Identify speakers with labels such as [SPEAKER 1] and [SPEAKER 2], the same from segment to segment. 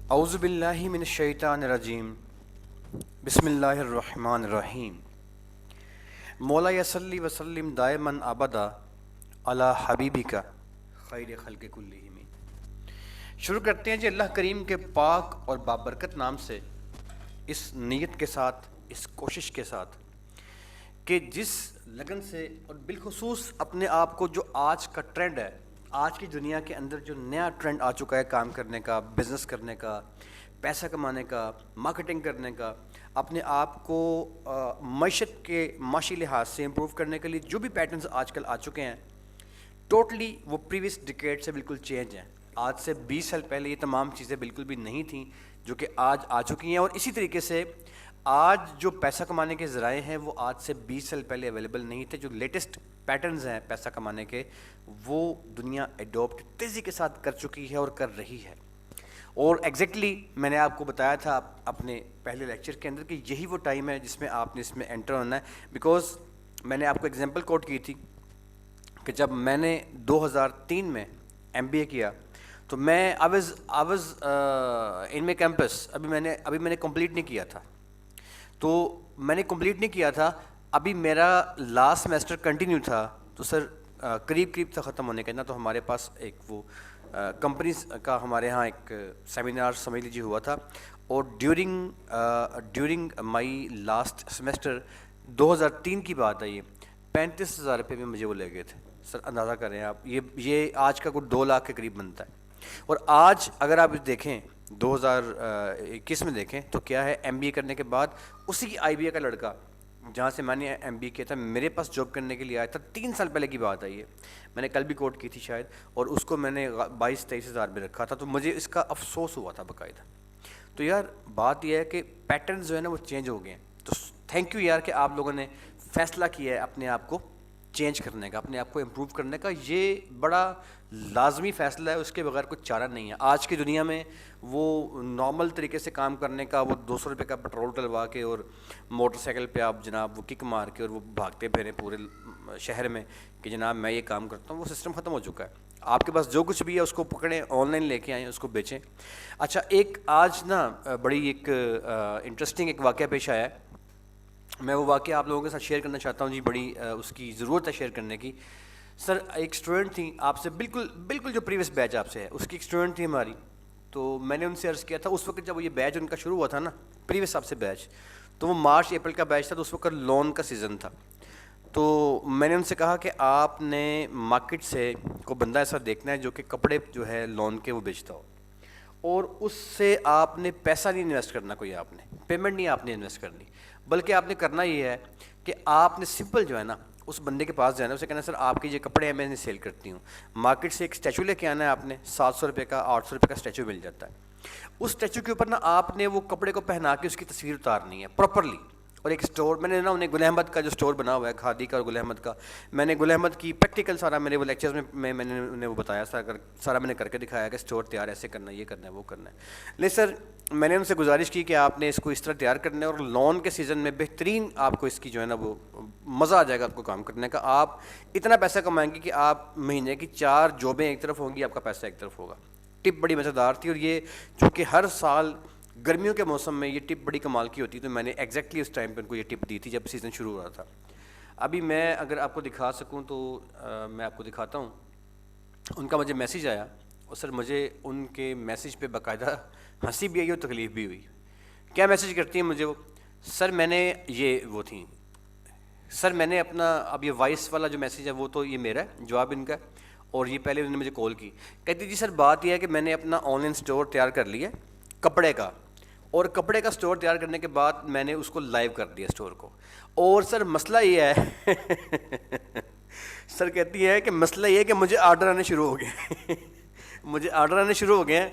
[SPEAKER 1] اعوذ باللہ من الشیطان الرجیم بسم اللہ الرحمن الرحیم مولا یصلی وسلم دائما ابدا علی حبیبک خیر خلق کلہم۔ شروع کرتے ہیں جی اللہ کریم کے پاک اور بابرکت نام سے، اس نیت کے ساتھ، اس کوشش کے ساتھ کہ جس لگن سے اور بالخصوص اپنے آپ کو جو آج کا ٹرینڈ ہے، آج کی دنیا کے اندر جو نیا ٹرینڈ آ چکا ہے کام کرنے کا، بزنس کرنے کا، پیسہ کمانے کا، مارکیٹنگ کرنے کا، اپنے آپ کو معیشت کے معاشی لحاظ سے امپروو کرنے کے لیے جو بھی پیٹرنز آج کل آ چکے ہیں، ٹوٹلی وہ پریویس ڈیکیڈ سے بالکل چینج ہیں۔ آج سے 20 سال پہلے یہ تمام چیزیں بالکل بھی نہیں تھیں جو کہ آج آ چکی ہیں، اور اسی طریقے سے آج جو پیسہ کمانے کے ذرائع ہیں وہ آج سے 20 سال پہلے اویلیبل نہیں تھے۔ جو لیٹسٹ پیٹرنز ہیں پیسہ کمانے کے، وہ دنیا ایڈوپٹ تیزی کے ساتھ کر چکی ہے اور کر رہی ہے۔ اور ایگزیکٹلی میں نے آپ کو بتایا تھا اپنے پہلے لیکچر کے اندر کہ یہی وہ ٹائم ہے جس میں آپ نے اس میں انٹر ہونا ہے، بیکاز میں نے آپ کو ایگزامپل کوٹ کی تھی کہ جب میں نے 2003 میں MBA کیا تو میں I was in my campus, ابھی میں نے کمپلیٹ نہیں کیا تھا، تو میں نے کمپلیٹ نہیں کیا تھا، ابھی میرا لاسٹ سیمیسٹر کنٹینیو تھا، تو سر قریب تھا ختم ہونے کا نا، تو ہمارے پاس ایک وہ کمپنیز کا ہمارے ہاں ایک سیمینار سمجھ لیجیے ہوا تھا، اور ڈیورنگ مائی لاسٹ سیمیسٹر 2003 کی بات ہے، یہ 35,000 روپے میں مجھے وہ لے گئے تھے۔ سر اندازہ کریں آپ، یہ آج کا کوئی 2 لاکھ کے قریب بنتا ہے، اور آج اگر آپ دیکھیں 2021 میں دیکھیں تو کیا ہے، MBA کرنے کے بعد اسی کی IBA کا لڑکا جہاں سے میں نے MBA کیا تھا میرے پاس جاب کرنے کے لیے آیا تھا، 3 سال پہلے کی بات ہے یہ، میں نے کل بھی کوٹ کی تھی شاید، اور اس کو میں نے 22-23 ہزار میں رکھا تھا، تو مجھے اس کا افسوس ہوا تھا باقاعدہ۔ تو یار بات یہ ہے کہ پیٹرنز جو ہے نا وہ چینج ہو گئے ہیں، تو تھینک یو یار کہ آپ لوگوں نے فیصلہ کیا ہے اپنے آپ کو چینج کرنے کا، اپنے آپ کو امپروو کرنے کا۔ یہ بڑا لازمی فیصلہ ہے، اس کے بغیر کچھ چارہ نہیں ہے۔ آج کی دنیا میں وہ نارمل طریقے سے کام کرنے کا، وہ 200 روپے کا پیٹرول ڈلوا کے اور موٹر سائیکل پہ آپ جناب وہ کک مار کے اور وہ بھاگتے پھریں پورے شہر میں کہ جناب میں یہ کام کرتا ہوں، وہ سسٹم ختم ہو چکا ہے۔ آپ کے پاس جو کچھ بھی ہے اس کو پکڑیں، آن لائن لے کے آئیں، اس کو بیچیں۔ اچھا، ایک آج نا بڑی ایک انٹرسٹنگ ایک واقعہ پیش آیا ہے، میں وہ واقعہ آپ لوگوں کے ساتھ شیئر کرنا چاہتا ہوں جی، بڑی اس کی ضرورت ہے شیئر کرنے کی۔ سر ایک اسٹوڈنٹ تھی آپ سے بالکل جو پریویس بیچ آپ سے ہے، اس کی ایک اسٹوڈنٹ تھی ہماری، تو میں نے ان سے عرض کیا تھا اس وقت جب یہ بیچ ان کا شروع ہوا تھا نا، پریویس آپ سے بیچ، تو وہ مارچ اپریل کا بیچ تھا، تو اس وقت لون کا سیزن تھا۔ تو میں نے ان سے کہا کہ آپ نے مارکیٹ سے کوئی بندہ ایسا دیکھنا ہے جو کہ کپڑے جو ہے لون کے وہ بیچتا ہو، اور اس سے آپ نے پیسہ نہیں انویسٹ کرنا، کوئی آپ نے پیمنٹ نہیں آپ نے انویسٹ کرنی، بلکہ آپ نے کرنا یہ ہے کہ آپ نے سمپل جو ہے نا اس بندے کے پاس جانا ہے، اسے کہنا ہے سر آپ کے یہ کپڑے ہیں میں انہیں سیل کرتی ہوں، مارکیٹ سے ایک اسٹیچو لے کے آنا ہے، آپ نے 700 روپے کا 800 روپے کا اسٹیچو مل جاتا ہے، اس اسٹیچو کے اوپر نا آپ نے وہ کپڑے کو پہنا کے اس کی تصویر اتارنی ہے پراپرلی، اور ایک اسٹور میں نے نا انہیں گل احمد کا جو اسٹور بنا ہوا ہے کھادی کا اور گل احمد کا، میں نے گل احمد کی پریکٹیکل سارا میرے وہ لیکچرز میں نے انہیں وہ بتایا سارا میں نے کر کے دکھایا کہ اسٹور تیار ایسے کرنا ہے، یہ کرنا ہے، وہ کرنا ہے۔ لیکن سر میں نے ان سے گزارش کی کہ آپ نے اس کو اس طرح تیار کرنا ہے، اور لون کے سیزن میں بہترین آپ کو اس کی جو ہے نا وہ مزہ آ جائے گا آپ کو کام کرنے کا، آپ اتنا پیسہ کمائیں گے کہ آپ مہینے کی 4 جابیں ایک طرف ہوں گی، آپ کا پیسہ ایک طرف ہوگا۔ ٹپ بڑی مزیدار تھی، اور یہ چونکہ ہر سال گرمیوں کے موسم میں یہ ٹپ بڑی کمال کی ہوتی ہے، تو میں نے ایگزیکٹلی اس ٹائم پہ ان کو یہ ٹپ دی تھی جب سیزن شروع ہو رہا تھا۔ ابھی میں اگر آپ کو دکھا سکوں تو میں آپ کو دکھاتا ہوں، ان کا مجھے میسیج آیا، اور سر مجھے ان کے میسیج پہ باقاعدہ ہنسی بھی آئی اور تکلیف بھی ہوئی۔ کیا میسیج کرتی ہیں مجھے وہ، سر میں نے یہ وہ تھیں، سر میں نے اپنا اب یہ وائس والا جو میسیج ہے وہ تو یہ میرا ہے جواب ان کا، اور یہ پہلے انہوں نے مجھے کال کی، کہتی جی سر بات یہ ہے کہ میں نے اپنا آن لائن اسٹور تیار کر لیا کپڑے کا، اور کپڑے کا اسٹور تیار کرنے کے بعد میں نے اس کو لائیو کر دیا اسٹور کو، اور سر مسئلہ یہ ہے سر کہتی ہے کہ مسئلہ یہ ہے کہ مجھے آرڈر آنے شروع ہو گئے مجھے آرڈر آنے شروع ہو گئے ہیں،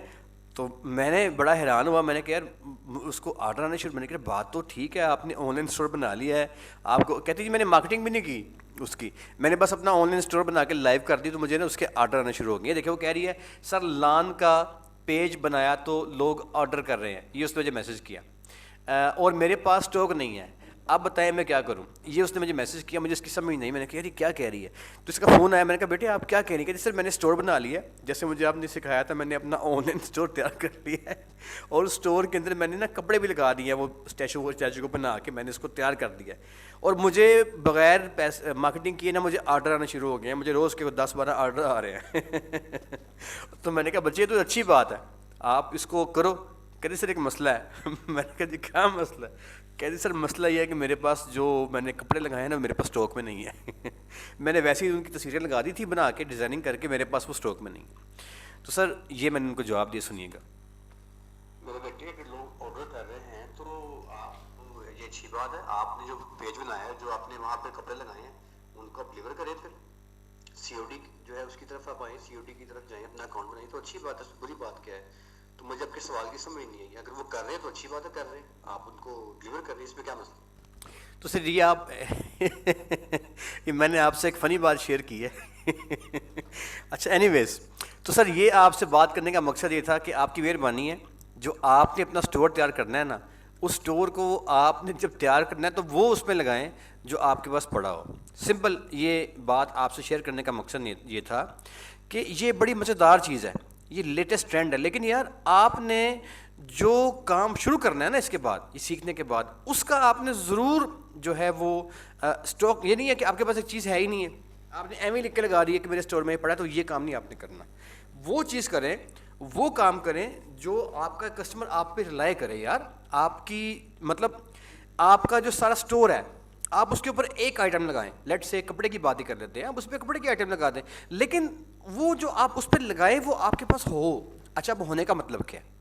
[SPEAKER 1] تو میں نے بڑا حیران ہوا، میں نے کہا یار اس کو آرڈر آنے شروع، میں نے کہا بات تو ٹھیک ہے آپ نے آن لائن اسٹور بنا لیا ہے، آپ کو کہتی جی میں نے مارکیٹنگ بھی نہیں کی اس کی، میں نے بس اپنا آن لائن اسٹور بنا کے لائیو کر دی، تو مجھے نا اس کے آرڈر آنے شروع ہو گئے۔ دیکھیں وہ کہہ رہی ہے سر لان کا پیج بنایا تو لوگ آرڈر کر رہے ہیں، یہ اس نے مجھے میسیج کیا، اور میرے پاس اسٹاک نہیں ہے، آپ بتائیں میں کیا کروں. یہ اس نے مجھے میسج کیا, مجھے اس کی سمجھ نہیں, میں نے کہا یار یہ کیا کہہ رہی ہے. تو اس کا فون آیا, میں نے کہا بیٹے آپ کیا کہہ رہی ہیں. کہ سر میں نے اسٹور بنا لیا, جیسے مجھے آپ نے سکھایا تھا, میں نے اپنا آن لائن اسٹور تیار کر لیا ہے, اور اس اسٹور کے اندر میں نے نا کپڑے بھی لگا دیے ہیں, وہ اسٹیچو کو بنا کے میں نے اس کو تیار کر دیا ہے, اور مجھے بغیر پیسے مارکیٹنگ کیے نا مجھے آرڈر آنا شروع ہو گئے ہیں, مجھے روز کے 10-12 آرڈر آ رہے ہیں. تو میں نے کہا بچے تو اچھی بات ہے, آپ اس کو کرو. کہتے سر ایک مسئلہ ہے. میں نے کہا جی کیا مسئلہ ہے. کہتے سر مسئلہ یہ ہے کہ میرے پاس جو میں نے کپڑے لگائے ہیں نا میرے پاس اسٹاک میں نہیں ہے. میں نے ویسے ہی ان کی تصویریں لگا دی تھی بنا کے, ڈیزائننگ کر کے, میرے پاس وہ اسٹاک میں نہیں ہے. تو سر یہ میں نے ان کو جواب دیا, سنیے گا.
[SPEAKER 2] میرے بیٹے اگر لوگ آرڈر کر رہے ہیں تو آپ یہ اچھی بات ہے, آپ نے جو پیج بنایا ہے, جو آپ نے وہاں پہ کپڑے لگائے ہیں ان کو آپ ڈلیور کریں, پھر سی او ڈی جو ہے اس کی طرف آپ آئیں, سی او ڈی کی طرف جائیں, اپنا اکاؤنٹ بنائیں, تو اچھی بات ہے. بری بات کیا ہے؟ تو مجھے آپ کے سوال کی سمجھ نہیں آئی. اگر وہ کر رہے ہیں تو اچھی بات ہے, کر رہے ہیں, آپ ان کو ڈلیور کر رہے ہیں, اس میں کیا مسئلہ؟
[SPEAKER 1] تو سر یہ آپ میں نے آپ سے ایک فنی بات شیئر کی ہے. اچھا اینی ویز, تو سر یہ آپ سے بات کرنے کا مقصد یہ تھا کہ آپ کی مہربانی ہے, جو آپ نے اپنا اسٹور تیار کرنا ہے نا, اس اسٹور کو آپ نے جب تیار کرنا ہے تو وہ اس میں لگائیں جو آپ کے پاس پڑا ہو. سمپل یہ بات آپ سے شیئر کرنے کا مقصد یہ تھا کہ یہ بڑی مزیدار چیز ہے, یہ لیٹسٹ ٹرینڈ ہے, لیکن یار آپ نے جو کام شروع کرنا ہے نا اس کے بعد, یہ سیکھنے کے بعد, اس کا آپ نے ضرور جو ہے وہ اسٹاک, یہ نہیں ہے کہ آپ کے پاس ایک چیز ہے ہی نہیں ہے, آپ نے ایم ہی لکھ کے لگا دی ہے کہ میرے اسٹور میں پڑا ہے, تو یہ کام نہیں آپ نے کرنا. وہ چیز کریں, وہ کام کریں جو آپ کا کسٹمر آپ پہ رلائے کرے. یار آپ کی مطلب آپ کا جو سارا اسٹور ہے, آپ اس کے اوپر ایک آئٹم لگائیں. لیٹ سے کپڑے کی بات ہی کر لیتے ہیں, آپ اس پہ کپڑے کی آئٹم لگا دیں, لیکن وہ جو آپ اس پہ لگائیں وہ آپ کے پاس ہو. اچھا اب ہونے کا مطلب کیا ہے؟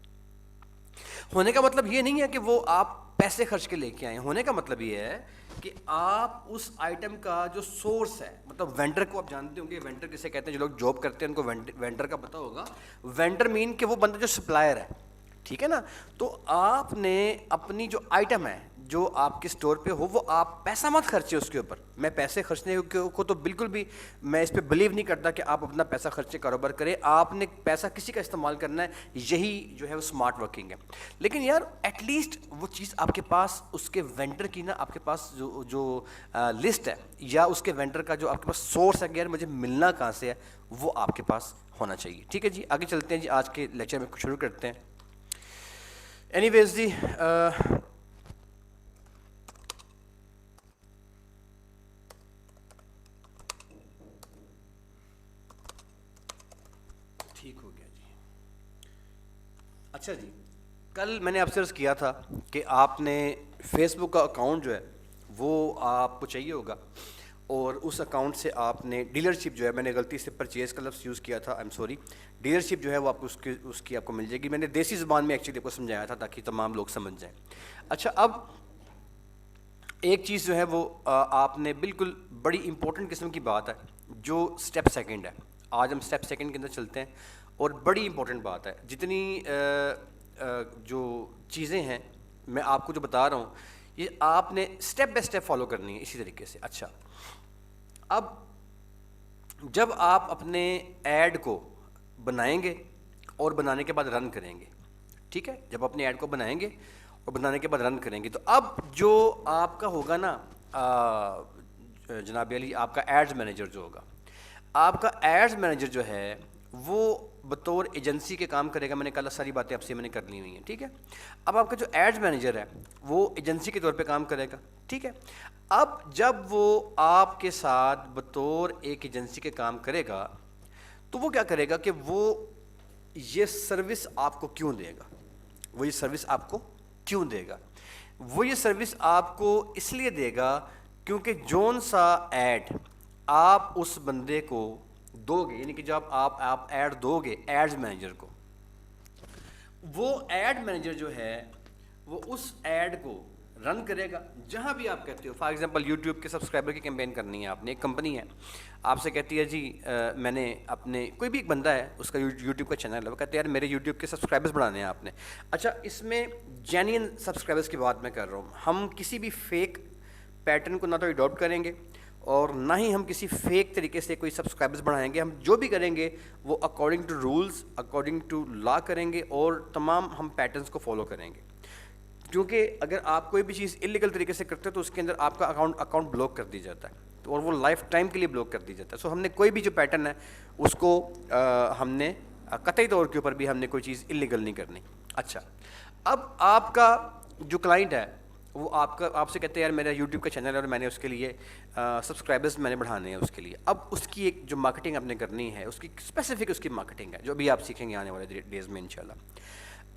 [SPEAKER 1] ہونے کا مطلب یہ نہیں ہے کہ وہ آپ پیسے خرچ کے لے کے آئیں. ہونے کا مطلب یہ ہے کہ آپ اس آئٹم کا جو سورس ہے, مطلب وینڈر کو آپ جانتے ہوں گے, وینڈر کسے کہتے ہیں, جو لوگ جاب کرتے ہیں ان کو وینڈر کا پتہ ہوگا. وینڈر مین کہ وہ بندہ جو سپلائر ہے, ٹھیک ہے نا. تو آپ نے اپنی جو آئٹم ہے جو آپ کے اسٹور پہ ہو, وہ آپ پیسہ مت خرچے اس کے اوپر. میں پیسے خرچنے کو تو بالکل بھی میں اس پہ بلیو نہیں کرتا کہ آپ اپنا پیسہ خرچے کاروبار کریں. آپ نے پیسہ کسی کا استعمال کرنا ہے, یہی جو ہے وہ اسمارٹ ورکنگ ہے. لیکن یار ایٹ لیسٹ وہ چیز آپ کے پاس, اس کے وینڈر کی نا آپ کے پاس جو لسٹ ہے, یا اس کے وینڈر کا جو آپ کے پاس سورس ہے کہ یار مجھے ملنا کہاں سے ہے, وہ آپ کے پاس ہونا چاہیے. ٹھیک ہے جی, آگے چلتے ہیں جی, آج کے لیکچر میں شروع کرتے ہیں. اینی ویز جی, ٹھیک ہو گیا جی. اچھا جی, کل میں نے آپ سے عرض کیا تھا کہ آپ نے فیس بک کا اکاؤنٹ جو ہے وہ آپ کو چاہیے ہوگا, اور اس اکاؤنٹ سے آپ نے ڈیلرشپ جو ہے, میں نے غلطی سے پرچیز کا لفظ یوز کیا تھا, آئی ایم سوری. ڈیلرشپ جو ہے وہ آپ کو اس کی آپ کو مل جائے گی. میں نے دیسی زبان میں ایکچولی آپ کو سمجھایا تھا تاکہ تمام لوگ سمجھ جائیں. اچھا اب ایک چیز جو ہے وہ آپ نے بالکل بڑی امپورٹنٹ قسم کی بات ہے, جو اسٹیپ سیکنڈ ہے. آج ہم اسٹیپ سیکنڈ کے اندر چلتے ہیں, اور بڑی امپورٹنٹ بات ہے. جتنی جو چیزیں ہیں میں آپ کو جو بتا رہا ہوں, یہ آپ نے اسٹیپ بائی اسٹیپ فالو کرنی ہے اسی طریقے سے. اچھا اب جب آپ اپنے ایڈ کو بنائیں گے اور بنانے کے بعد رن کریں گے, ٹھیک ہے, جب اپنے ایڈ کو بنائیں گے اور بنانے کے بعد رن کریں گے, تو اب جو آپ کا ہوگا نا جناب علی, آپ کا ایڈز مینیجر جو ہوگا, آپ کا ایڈز مینیجر جو ہے وہ بطور ایجنسی کے کام کرے گا. میں نے کل ساری باتیں آپ سے میں نے کر لی ہوئی ہیں, ٹھیک ہے. اب آپ کا جو ایڈز مینیجر ہے وہ ایجنسی کے طور پہ کام کرے گا, ٹھیک ہے. اب جب وہ آپ کے ساتھ بطور ایک ایجنسی کے کام کرے گا, تو وہ کیا کرے گا کہ وہ یہ سروس آپ کو کیوں دے گا, وہ یہ سروس آپ کو کیوں دے گا؟ وہ یہ سروس آپ کو اس لیے دے گا کیونکہ جون سا ایڈ آپ اس بندے کو دو گے, یعنی کہ جب آپ ایڈ دو گے ایڈز مینیجر کو, وہ ایڈ مینیجر جو ہے وہ اس ایڈ کو رن کرے گا جہاں بھی آپ کہتے ہو. فار ایگزامپل یوٹیوب کے سبسکرائبر کی کیمپین کرنی ہے آپ نے, ایک کمپنی ہے آپ سے کہتی ہے جی میں نے اپنے کوئی بھی ایک بندہ ہے اس کا یوٹیوب کا چینل ہے, وہ کہتے ہیں یار میرے یوٹیوب کے سبسکرائبرز بڑھانے ہیں آپ نے. اچھا اس میں جینین سبسکرائبرز کی بات میں کر رہا ہوں, ہم کسی بھی فیک پیٹرن کو نہ تو اڈاپٹ کریں گے اور نہ ہی ہم کسی فیک طریقے سے کوئی سبسکرائبرز بڑھائیں گے. ہم جو بھی کریں گے وہ according to rules, according to law کریں گے, اور تمام ہم پیٹرنز کو فالو کریں گے. کیونکہ اگر آپ کوئی بھی چیز انلیگل طریقے سے کرتے ہو تو اس کے اندر آپ کا اکاؤنٹ بلاک کر دی جاتا ہے، تو اور وہ لائف ٹائم کے لیے بلاک کر دی جاتا ہے. سو ہم نے کوئی بھی جو پیٹرن ہے اس کو ہم نے قطعی طور کے اوپر بھی ہم نے کوئی چیز انلیگل نہیں کرنی. اچھا، اب آپ کا جو کلائنٹ ہے وہ آپ سے کہتے ہیں یار میرا یوٹیوب کا چینل ہے اور میں نے اس کے لیے سبسکرائبرز میں نے بڑھانے ہیں اس کے لیے. اب اس کی ایک جو مارکیٹنگ آپ نے کرنی ہے، اس کی اسپیسیفک اس کی مارکیٹنگ ہے جو ابھی آپ سیکھیں گے آنے والے ڈیز میں انشاءاللہ.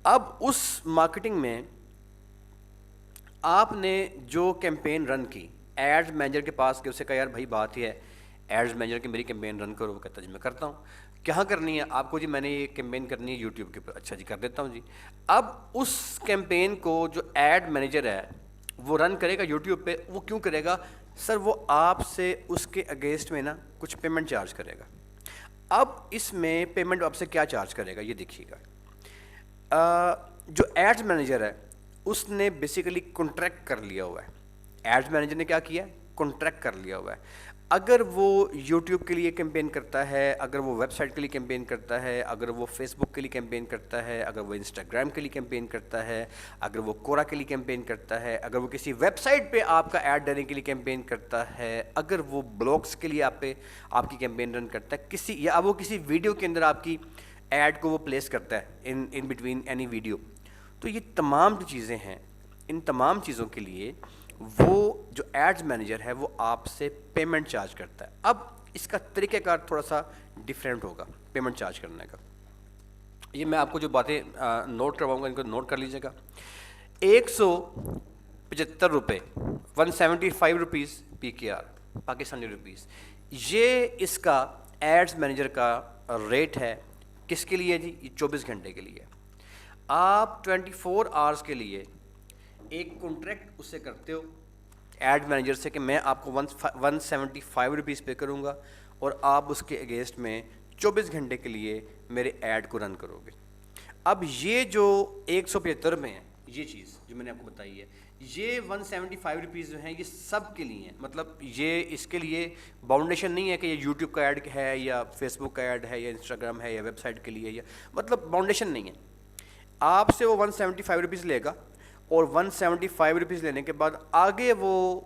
[SPEAKER 1] اب اس مارکیٹنگ میں آپ نے جو کیمپین رن کی، ایڈز مینیجر کے پاس کہ اسے کہا یار بھائی بات یہ ہے ایڈز مینیجر کی میری کیمپین رن کرو. وہ کہتا جی میں کرتا ہوں. کہاں کرنی ہے آپ کو؟ جی میں نے یہ کیمپین کرنی ہے یوٹیوب کے اوپر. اچھا جی کر دیتا ہوں جی. اب اس کیمپین کو جو ایڈ مینیجر ہے وہ رن کرے گا یوٹیوب پہ. وہ کیوں کرے گا سر؟ وہ آپ سے اس کے اگینسٹ میں نا کچھ پیمنٹ چارج کرے گا. اب اس میں پیمنٹ آپ سے کیا چارج کرے گا یہ دیکھیے گا. جو ایڈز مینیجر ہے اس نے بیسیکلی کنٹریکٹ کر لیا ہوا ہے. ایڈز مینیجر نے کیا کیا؟ کنٹریکٹ کر لیا ہوا ہے. اگر وہ یوٹیوب کے لیے کیمپین کرتا ہے، اگر وہ ویب سائٹ کے لیے کیمپین کرتا ہے، اگر وہ فیس بک کے لیے کیمپین کرتا ہے، اگر وہ انسٹاگرام کے لیے کیمپین کرتا ہے، اگر وہ کورا کے لیے کیمپین کرتا ہے، اگر وہ کسی ویب سائٹ پہ آپ کا ایڈ ڈالنے کے لیے کیمپین کرتا ہے، اگر وہ بلاگس کے لیے آپ کی کیمپین رن کرتا ہے، یا وہ کسی ویڈیو کے اندر آپ کی ایڈ کو وہ پلیس کرتا ہے ان بٹوین اینی ویڈیو، تو یہ تمام جو چیزیں ہیں ان تمام چیزوں کے لیے وہ جو ایڈز مینیجر ہے وہ آپ سے پیمنٹ چارج کرتا ہے. اب اس کا طریقہ کار تھوڑا سا ڈیفرینٹ ہوگا پیمنٹ چارج کرنے کا. یہ میں آپ کو جو باتیں نوٹ کرواؤں گا ان کو نوٹ کر لیجیے گا. 175 روپے 175 روپیز PKR پاکستانی روپیز، یہ اس کا ایڈز مینیجر کا ریٹ ہے. کس کے لیے جی؟ یہ 24 گھنٹے کے لیے. آپ 24 آورس کے لیے ایک کانٹریکٹ اس سے کرتے ہو ایڈ مینیجر سے کہ میں آپ کو 175 روپیز پے کروں گا اور آپ اس کے اگینسٹ میں 24 گھنٹے کے لیے میرے ایڈ کو رن کرو گے. اب یہ جو 175 میں ہے یہ چیز جو میں نے آپ کو بتائی ہے، یہ 175 روپیز جو ہیں یہ سب کے لیے ہیں. مطلب یہ اس کے لیے باؤنڈیشن نہیں ہے کہ یہ یوٹیوب کا ایڈ ہے یا فیس بک کا ایڈ ہے یا انسٹاگرام ہے یا ویب سائٹ کے لیے، یا مطلب باؤنڈیشن نہیں ہے. آپ سے وہ 175 روپیز لے گا اور 175 روپیز لینے کے بعد آگے وہ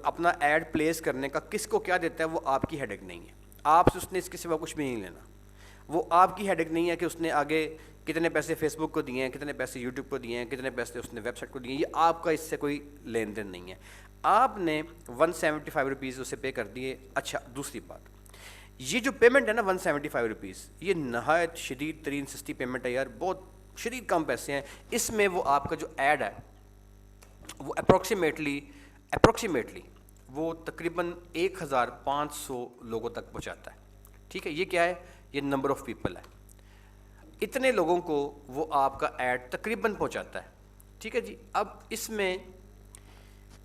[SPEAKER 1] اپنا ایڈ پلیس کرنے کا کس کو کیا دیتا ہے وہ آپ کی ہیڈک نہیں ہے. آپ سے اس نے اس کے سوا کچھ بھی نہیں لینا. وہ آپ کی ہیڈک نہیں ہے کہ اس نے آگے کتنے پیسے فیس بک کو دیے ہیں، کتنے پیسے یوٹیوب کو دیے ہیں، کتنے پیسے اس نے ویب سائٹ کو دیے ہیں. یہ آپ کا اس سے کوئی لین دین نہیں ہے. آپ نے 175 روپیز اسے پے کر دیے. اچھا دوسری بات، یہ جو پیمنٹ ہے نا 175 روپیز، یہ نہایت شدید ترین سستی پیمنٹ ہے یار، بہت شدید کم پیسے ہیں. اس میں وہ آپ کا جو ایڈ ہے وہ اپروکسیمیٹلی وہ تقریباً 1500 لوگوں تک پہنچاتا ہے. ٹھیک ہے، یہ کیا ہے؟ یہ نمبر آف پیپل ہے. اتنے لوگوں کو وہ آپ کا ایڈ تقریباً پہنچاتا ہے. ٹھیک ہے جی. اب اس میں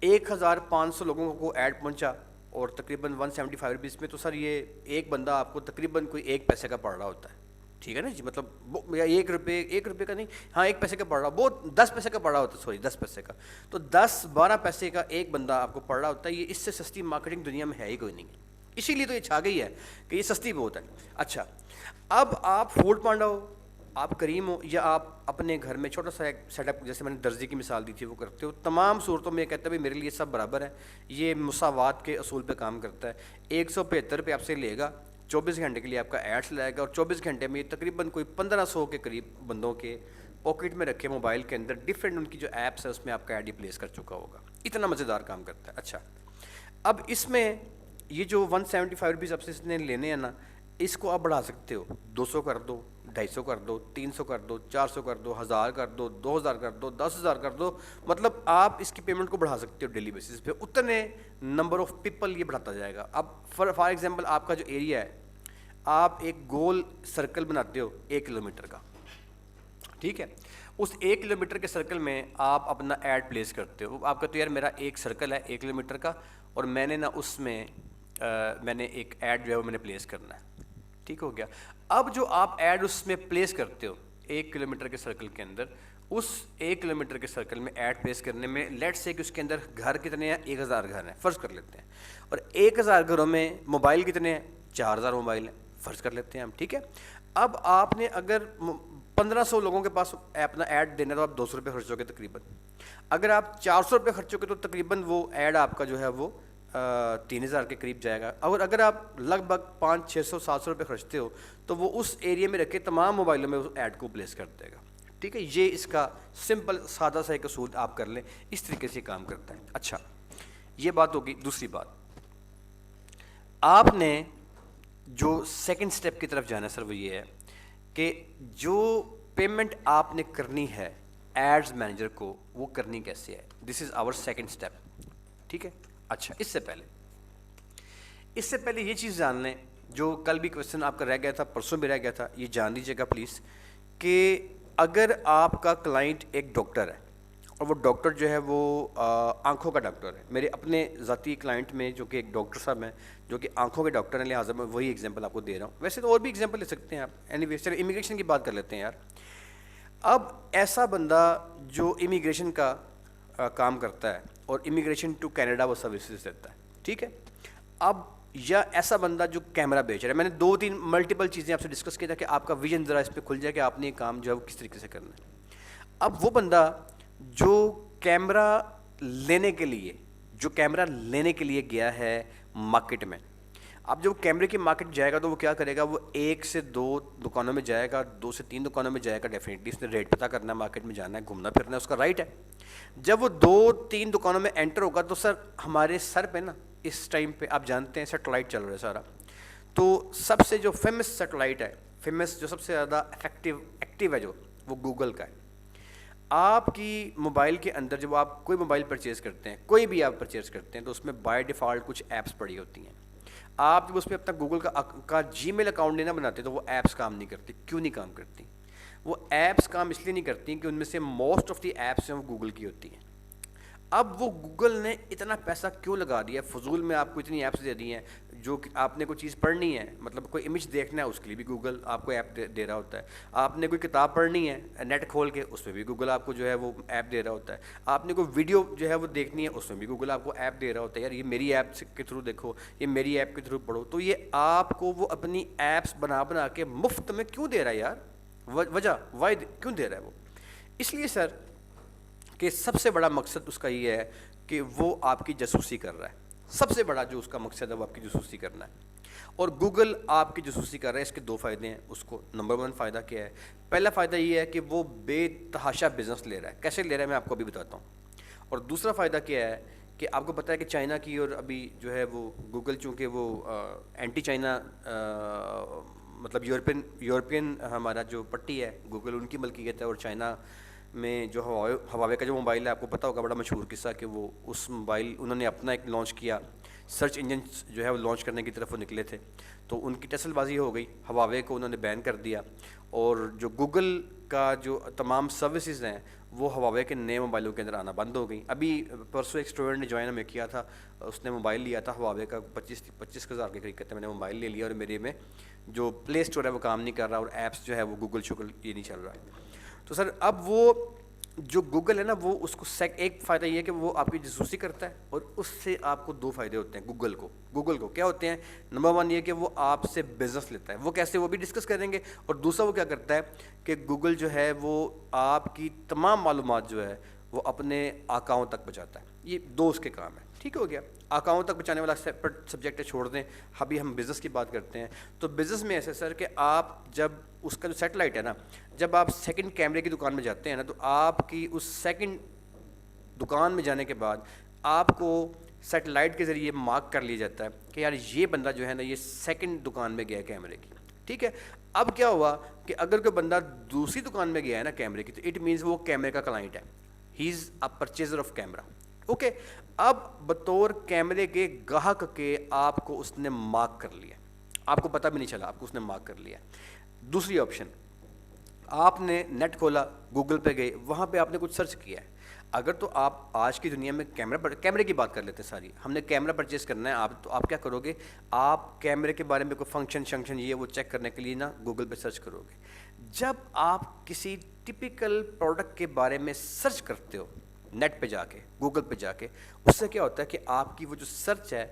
[SPEAKER 1] 1500 لوگوں کو ایڈ پہنچا اور تقریباً 175 روپیز میں، تو سر یہ ایک بندہ آپ کو تقریباً کوئی 1 پیسے کا پڑ رہا ہوتا ہے. ٹھیک ہے نا جی، مطلب یا 1 روپے کا نہیں، ہاں 1 پیسے کا پڑ رہا، بہت 10 پیسے کا پڑ رہا ہوتا ہے، سوری 10 پیسے کا. تو 10-12 پیسے کا ایک بندہ آپ کو پڑ رہا ہوتا ہے. یہ اس سے سستی مارکیٹنگ دنیا میں ہے ہی کوئی نہیں. اسی لیے تو یہ چھا گئی ہے کہ یہ سستی بہت ہے. اچھا، اب آپ فوڈ پانڈا ہو، آپ کریم ہو، یا آپ اپنے گھر میں چھوٹا سا ایک سیٹ اپ، جیسے میں نے درزی کی مثال دی تھی وہ کرتے ہو، تمام صورتوں میں یہ کہتا ہے بھائی میرے لیے سب برابر ہے. یہ مساوات کے اصول پہ کام کرتا ہے. 175 روپے آپ سے لے گا، 24 گھنٹے کے لیے آپ کا ایڈس لائے گا، اور 24 گھنٹے میں یہ تقریباً کوئی 1500 کے قریب بندوں کے پاکٹ میں رکھے موبائل کے اندر ڈفرینٹ ان کی جو ایپس ہیں اس میں آپ کا ایڈ پلیس کر چکا ہوگا. اتنا مزیدار کام کرتا ہے. اچھا، اب اس میں یہ جو 175 روپیز آپ سے اس نے لینے ہیں نا، اس کو آپ بڑھا سکتے ہو. 200 کر دو، 250 کر دو، 300 کر دو، 400 کر دو، 1000 کر دو، 2000 کر دو، 10000 کر دو. مطلب آپ اس کی پیمنٹ کو بڑھا سکتے ہو ڈیلی بیسس پہ. اتنے نمبر آف پیپل یہ بڑھاتا جائے گا. اب فار ایگزامپل آپ کا جو ایریا ہے، آپ ایک گول سرکل بناتے ہو 1 کلومیٹر کا. ٹھیک ہے، اس 1 کلومیٹر کے سرکل میں آپ اپنا ایڈ پلیس کرتے ہو. آپ کہتے ہو یار میرا ایک سرکل ہے 1 کلومیٹر کا، اور میں نے نا اس میں میں نے ایک ایڈ جو ہے وہ میں نے پلیس کرنا ہے. ٹھیک ہو گیا. اب جو آپ ایڈ اس میں پلیس کرتے ہو 1 کلومیٹر کے سرکل کے اندر، اس 1 کلومیٹر کے سرکل میں ایڈ پلیس کرنے میں لیٹ سے کہ اس کے اندر گھر کتنے ہیں؟ 1000 گھر ہیں فرض کر لیتے ہیں. اور 1000 گھروں میں موبائل کتنے ہیں؟ 4000 موبائل ہیں فرض کر لیتے ہیں ہم. ٹھیک ہے. اب آپ نے اگر 1500 لوگوں کے پاس اپنا ایڈ دینا تو آپ 200 روپے خرچو گے تقریباً. اگر آپ 400 روپے خرچو گے تو تقریباً وہ ایڈ آپ کا جو ہے وہ 3000 کے قریب جائے گا. اور اگر آپ لگ بھگ 500 600 700 روپے خرچتے ہو تو وہ اس ایریا میں رکھ کے تمام موبائلوں میں اس ایڈ کو پلیس کر دے گا. ٹھیک ہے, یہ اس کا سمپل سادہ سا ایک اصول آپ کر لیں, اس طریقے سے کام کرتا ہے. اچھا, یہ بات ہوگی. دوسری بات, آپ نے جو سیکنڈ سٹیپ کی طرف جانا ہے سر وہ یہ ہے کہ جو پیمنٹ آپ نے کرنی ہے ایڈز مینیجر کو وہ کرنی کیسے ہے. دس از آور سیکنڈ سٹیپ. ٹھیک ہے. اچھا, اس سے پہلے یہ چیز جان لیں جو کل بھی کویشچن آپ کا رہ گیا تھا, پرسوں بھی رہ گیا تھا, یہ جان لیجیے گا پلیز کہ اگر آپ کا کلائنٹ ایک ڈاکٹر ہے اور وہ ڈاکٹر جو ہے وہ آنکھوں کا ڈاکٹر ہے, میرے اپنے ذاتی کلائنٹ میں جو کہ ایک ڈاکٹر صاحب ہیں جو کہ آنکھوں کے ڈاکٹر ہیں, لہٰذا میں وہی ایگزامپل آپ کو دے رہا ہوں. ویسے تو اور بھی ایگزامپل لے سکتے ہیں آپ. اینی ویز چلیں امیگریشن کی بات کر لیتے ہیں یار. اب ایسا بندہ جو امیگریشن کا کام کرتا ہے اور امیگریشن ٹو کینیڈا وہ سروسز دیتا ہے, ٹھیک ہے. اب یا ایسا بندہ جو کیمرہ بیچ رہا ہے, میں نے 2-3 ملٹیپل چیزیں آپ سے ڈسکس کیا تھا کہ آپ کا ویژن ذرا اس پہ کھل جائے کہ آپ نے یہ کام جو ہے وہ کس طریقے سے کرنا ہے. اب وہ بندہ جو کیمرہ لینے کے لیے گیا ہے مارکیٹ میں, اب جب کیمرے کی مارکیٹ جائے گا تو وہ کیا کرے گا, وہ 1 سے 2 دکانوں میں جائے گا, 2 سے 3 دکانوں میں جائے گا. ڈیفینیٹلی اس نے ریٹ پتہ کرنا ہے, مارکیٹ میں جانا ہے, گھومنا پھرنا ہے, اس کا رائٹ ہے. جب وہ 2-3 دکانوں میں انٹر ہوگا تو سر ہمارے سر پہ نا اس ٹائم پہ آپ جانتے ہیں سیٹلائٹ چل رہا ہے سارا, تو سب سے جو فیمس سیٹلائٹ ہے, فیمس جو سب سے زیادہ ایکٹیو ہے جو, وہ گوگل کا ہے. آپ کی موبائل کے اندر جب آپ کوئی موبائل پرچیز کرتے ہیں, کوئی بھی آپ پرچیز کرتے ہیں, تو اس میں بائی ڈیفالٹ کچھ ایپس پڑی ہوتی ہیں. آپ جب اس پہ اپنا گوگل کا جی میل اکاؤنٹ نہیں نہ بناتے تو وہ ایپس کام نہیں کرتی. کیوں نہیں کام کرتی؟ وہ ایپس کام اس لیے نہیں کرتی کہ ان میں سے موسٹ آف دی ایپس ہیں وہ گوگل کی ہوتی ہیں. اب وہ گوگل نے اتنا پیسہ کیوں لگا دیا, فضول میں آپ کو اتنی ایپس دے دی ہیں جو کہ آپ نے کوئی چیز پڑھنی ہے, مطلب کوئی امیج دیکھنا ہے اس کے لیے بھی گوگل آپ کو ایپ دے رہا ہوتا ہے. آپ نے کوئی کتاب پڑھنی ہے نیٹ کھول کے, اس میں بھی گوگل آپ کو جو ہے وہ ایپ دے رہا ہوتا ہے. آپ نے کوئی ویڈیو جو ہے وہ دیکھنی ہے, اس میں بھی گوگل آپ کو ایپ دے رہا ہوتا ہے, یار یہ میری ایپ کے تھرو دیکھو, یہ میری ایپ کے تھرو پڑھو. تو یہ آپ کو وہ اپنی ایپس بنا کے مفت میں کیوں دے رہا ہے یار؟ وجہ وائی کیوں دے رہا ہے وہ؟ اس لیے سر کہ سب سے بڑا مقصد اس کا یہ ہے کہ وہ آپ کی جاسوسی کر رہا ہے. سب سے بڑا جو اس کا مقصد ہے وہ آپ کی جاسوسی کرنا ہے, اور گوگل آپ کی جاسوسی کر رہا ہے. اس کے 2 فائدے ہیں اس کو. نمبر 1 فائدہ کیا ہے؟ پہلا فائدہ یہ ہے کہ وہ بے تحاشا بزنس لے رہا ہے. کیسے لے رہا ہے میں آپ کو ابھی بتاتا ہوں. اور دوسرا فائدہ کیا ہے کہ آپ کو پتہ ہے کہ چائنا کی, اور ابھی جو ہے وہ گوگل چونکہ وہ اینٹی چائنا مطلب یورپین ہمارا جو پٹی ہے گوگل ان کی ملکیت ہے, اور چائنا میں جو ہواوے کا جو موبائل ہے آپ کو پتہ ہوگا, بڑا مشہور قصہ کہ وہ اس موبائل انہوں نے اپنا ایک لانچ کیا, سرچ انجن جو ہے وہ لانچ کرنے کی طرف وہ نکلے تھے, تو ان کی ٹسل بازی ہو گئی, ہواوے کو انہوں نے بین کر دیا. اور جو گوگل کا جو تمام سروسز ہیں وہ ہواوے کے نئے موبائلوں کے اندر آنا بند ہو گئی. ابھی پرسوں ایک اسٹوڈنٹ نے جوائن میں کیا تھا, اس نے موبائل لیا تھا ہواوے کا 25,000 کے قریب کہتے ہیں, میں نے موبائل لے لیا اور میرے میں جو پلے اسٹور ہے وہ کام نہیں کر رہا, اور ایپس جو ہے وہ گوگل شوگل یہ نہیں چل رہا ہے. تو سر اب وہ جو گوگل ہے نا وہ اس کو ایک فائدہ یہ ہے کہ وہ آپ کی جاسوسی کرتا ہے, اور اس سے آپ کو 2 فائدے ہوتے ہیں گوگل کو کیا ہوتے ہیں؟ نمبر 1 یہ کہ وہ آپ سے بزنس لیتا ہے. وہ کیسے وہ بھی ڈسکس کریں گے. اور دوسرا وہ کیا کرتا ہے کہ گوگل جو ہے وہ آپ کی تمام معلومات جو ہے وہ اپنے آقاؤں تک پہنچاتا ہے. یہ 2 اس کے کام ہیں. ٹھیک ہو گیا. آقاؤں تک پہنچانے والا سیپریٹ سبجیکٹ ہے, چھوڑ دیں. ابھی ہم بزنس کی بات کرتے ہیں. تو بزنس میں ایسے سر کہ آپ جب اس کا جو سیٹلائٹ ہے نا, جب آپ سیکنڈ کیمرے کی دکان میں جاتے ہیں نا, تو آپ کی اس سیکنڈ دکان میں جانے کے بعد آپ کو سیٹلائٹ کے ذریعے مارک کر لیا جاتا ہے کہ یار یہ بندہ جو ہے نا یہ سیکنڈ دکان میں گیا کیمرے کی. ٹھیک ہے. اب کیا ہوا کہ اگر کوئی بندہ دوسری دکان میں گیا ہے نا کیمرے کی, تو اٹ مینز وہ کیمرے کا کلائنٹ ہے, ہی از اے پرچیزر آف کیمرہ. اوکے. اب بطور کیمرے کے گاہک کے آپ کو اس نے مارک کر لیا, آپ کو پتہ بھی نہیں چلا, آپ کو اس نے مارک کر لیا. دوسری آپشن, آپ نے نیٹ کھولا, گوگل پہ گئے, وہاں پہ آپ نے کچھ سرچ کیا ہے. اگر تو آپ آج کی دنیا میں کیمرے کی بات کر لیتے ہیں ساری, ہم نے کیمرہ پرچیز کرنا ہے, آپ کیا کرو گے؟ آپ کیمرے کے بارے میں کوئی فنکشن یہ وہ چیک کرنے کے لیے نا گوگل پہ سرچ کرو گے. جب آپ کسی ٹپیکل پروڈکٹ کے بارے میں سرچ کرتے ہو نیٹ پہ جا کے, گوگل پہ جا کے, اس سے کیا ہوتا ہے کہ آپ کی وہ جو سرچ ہے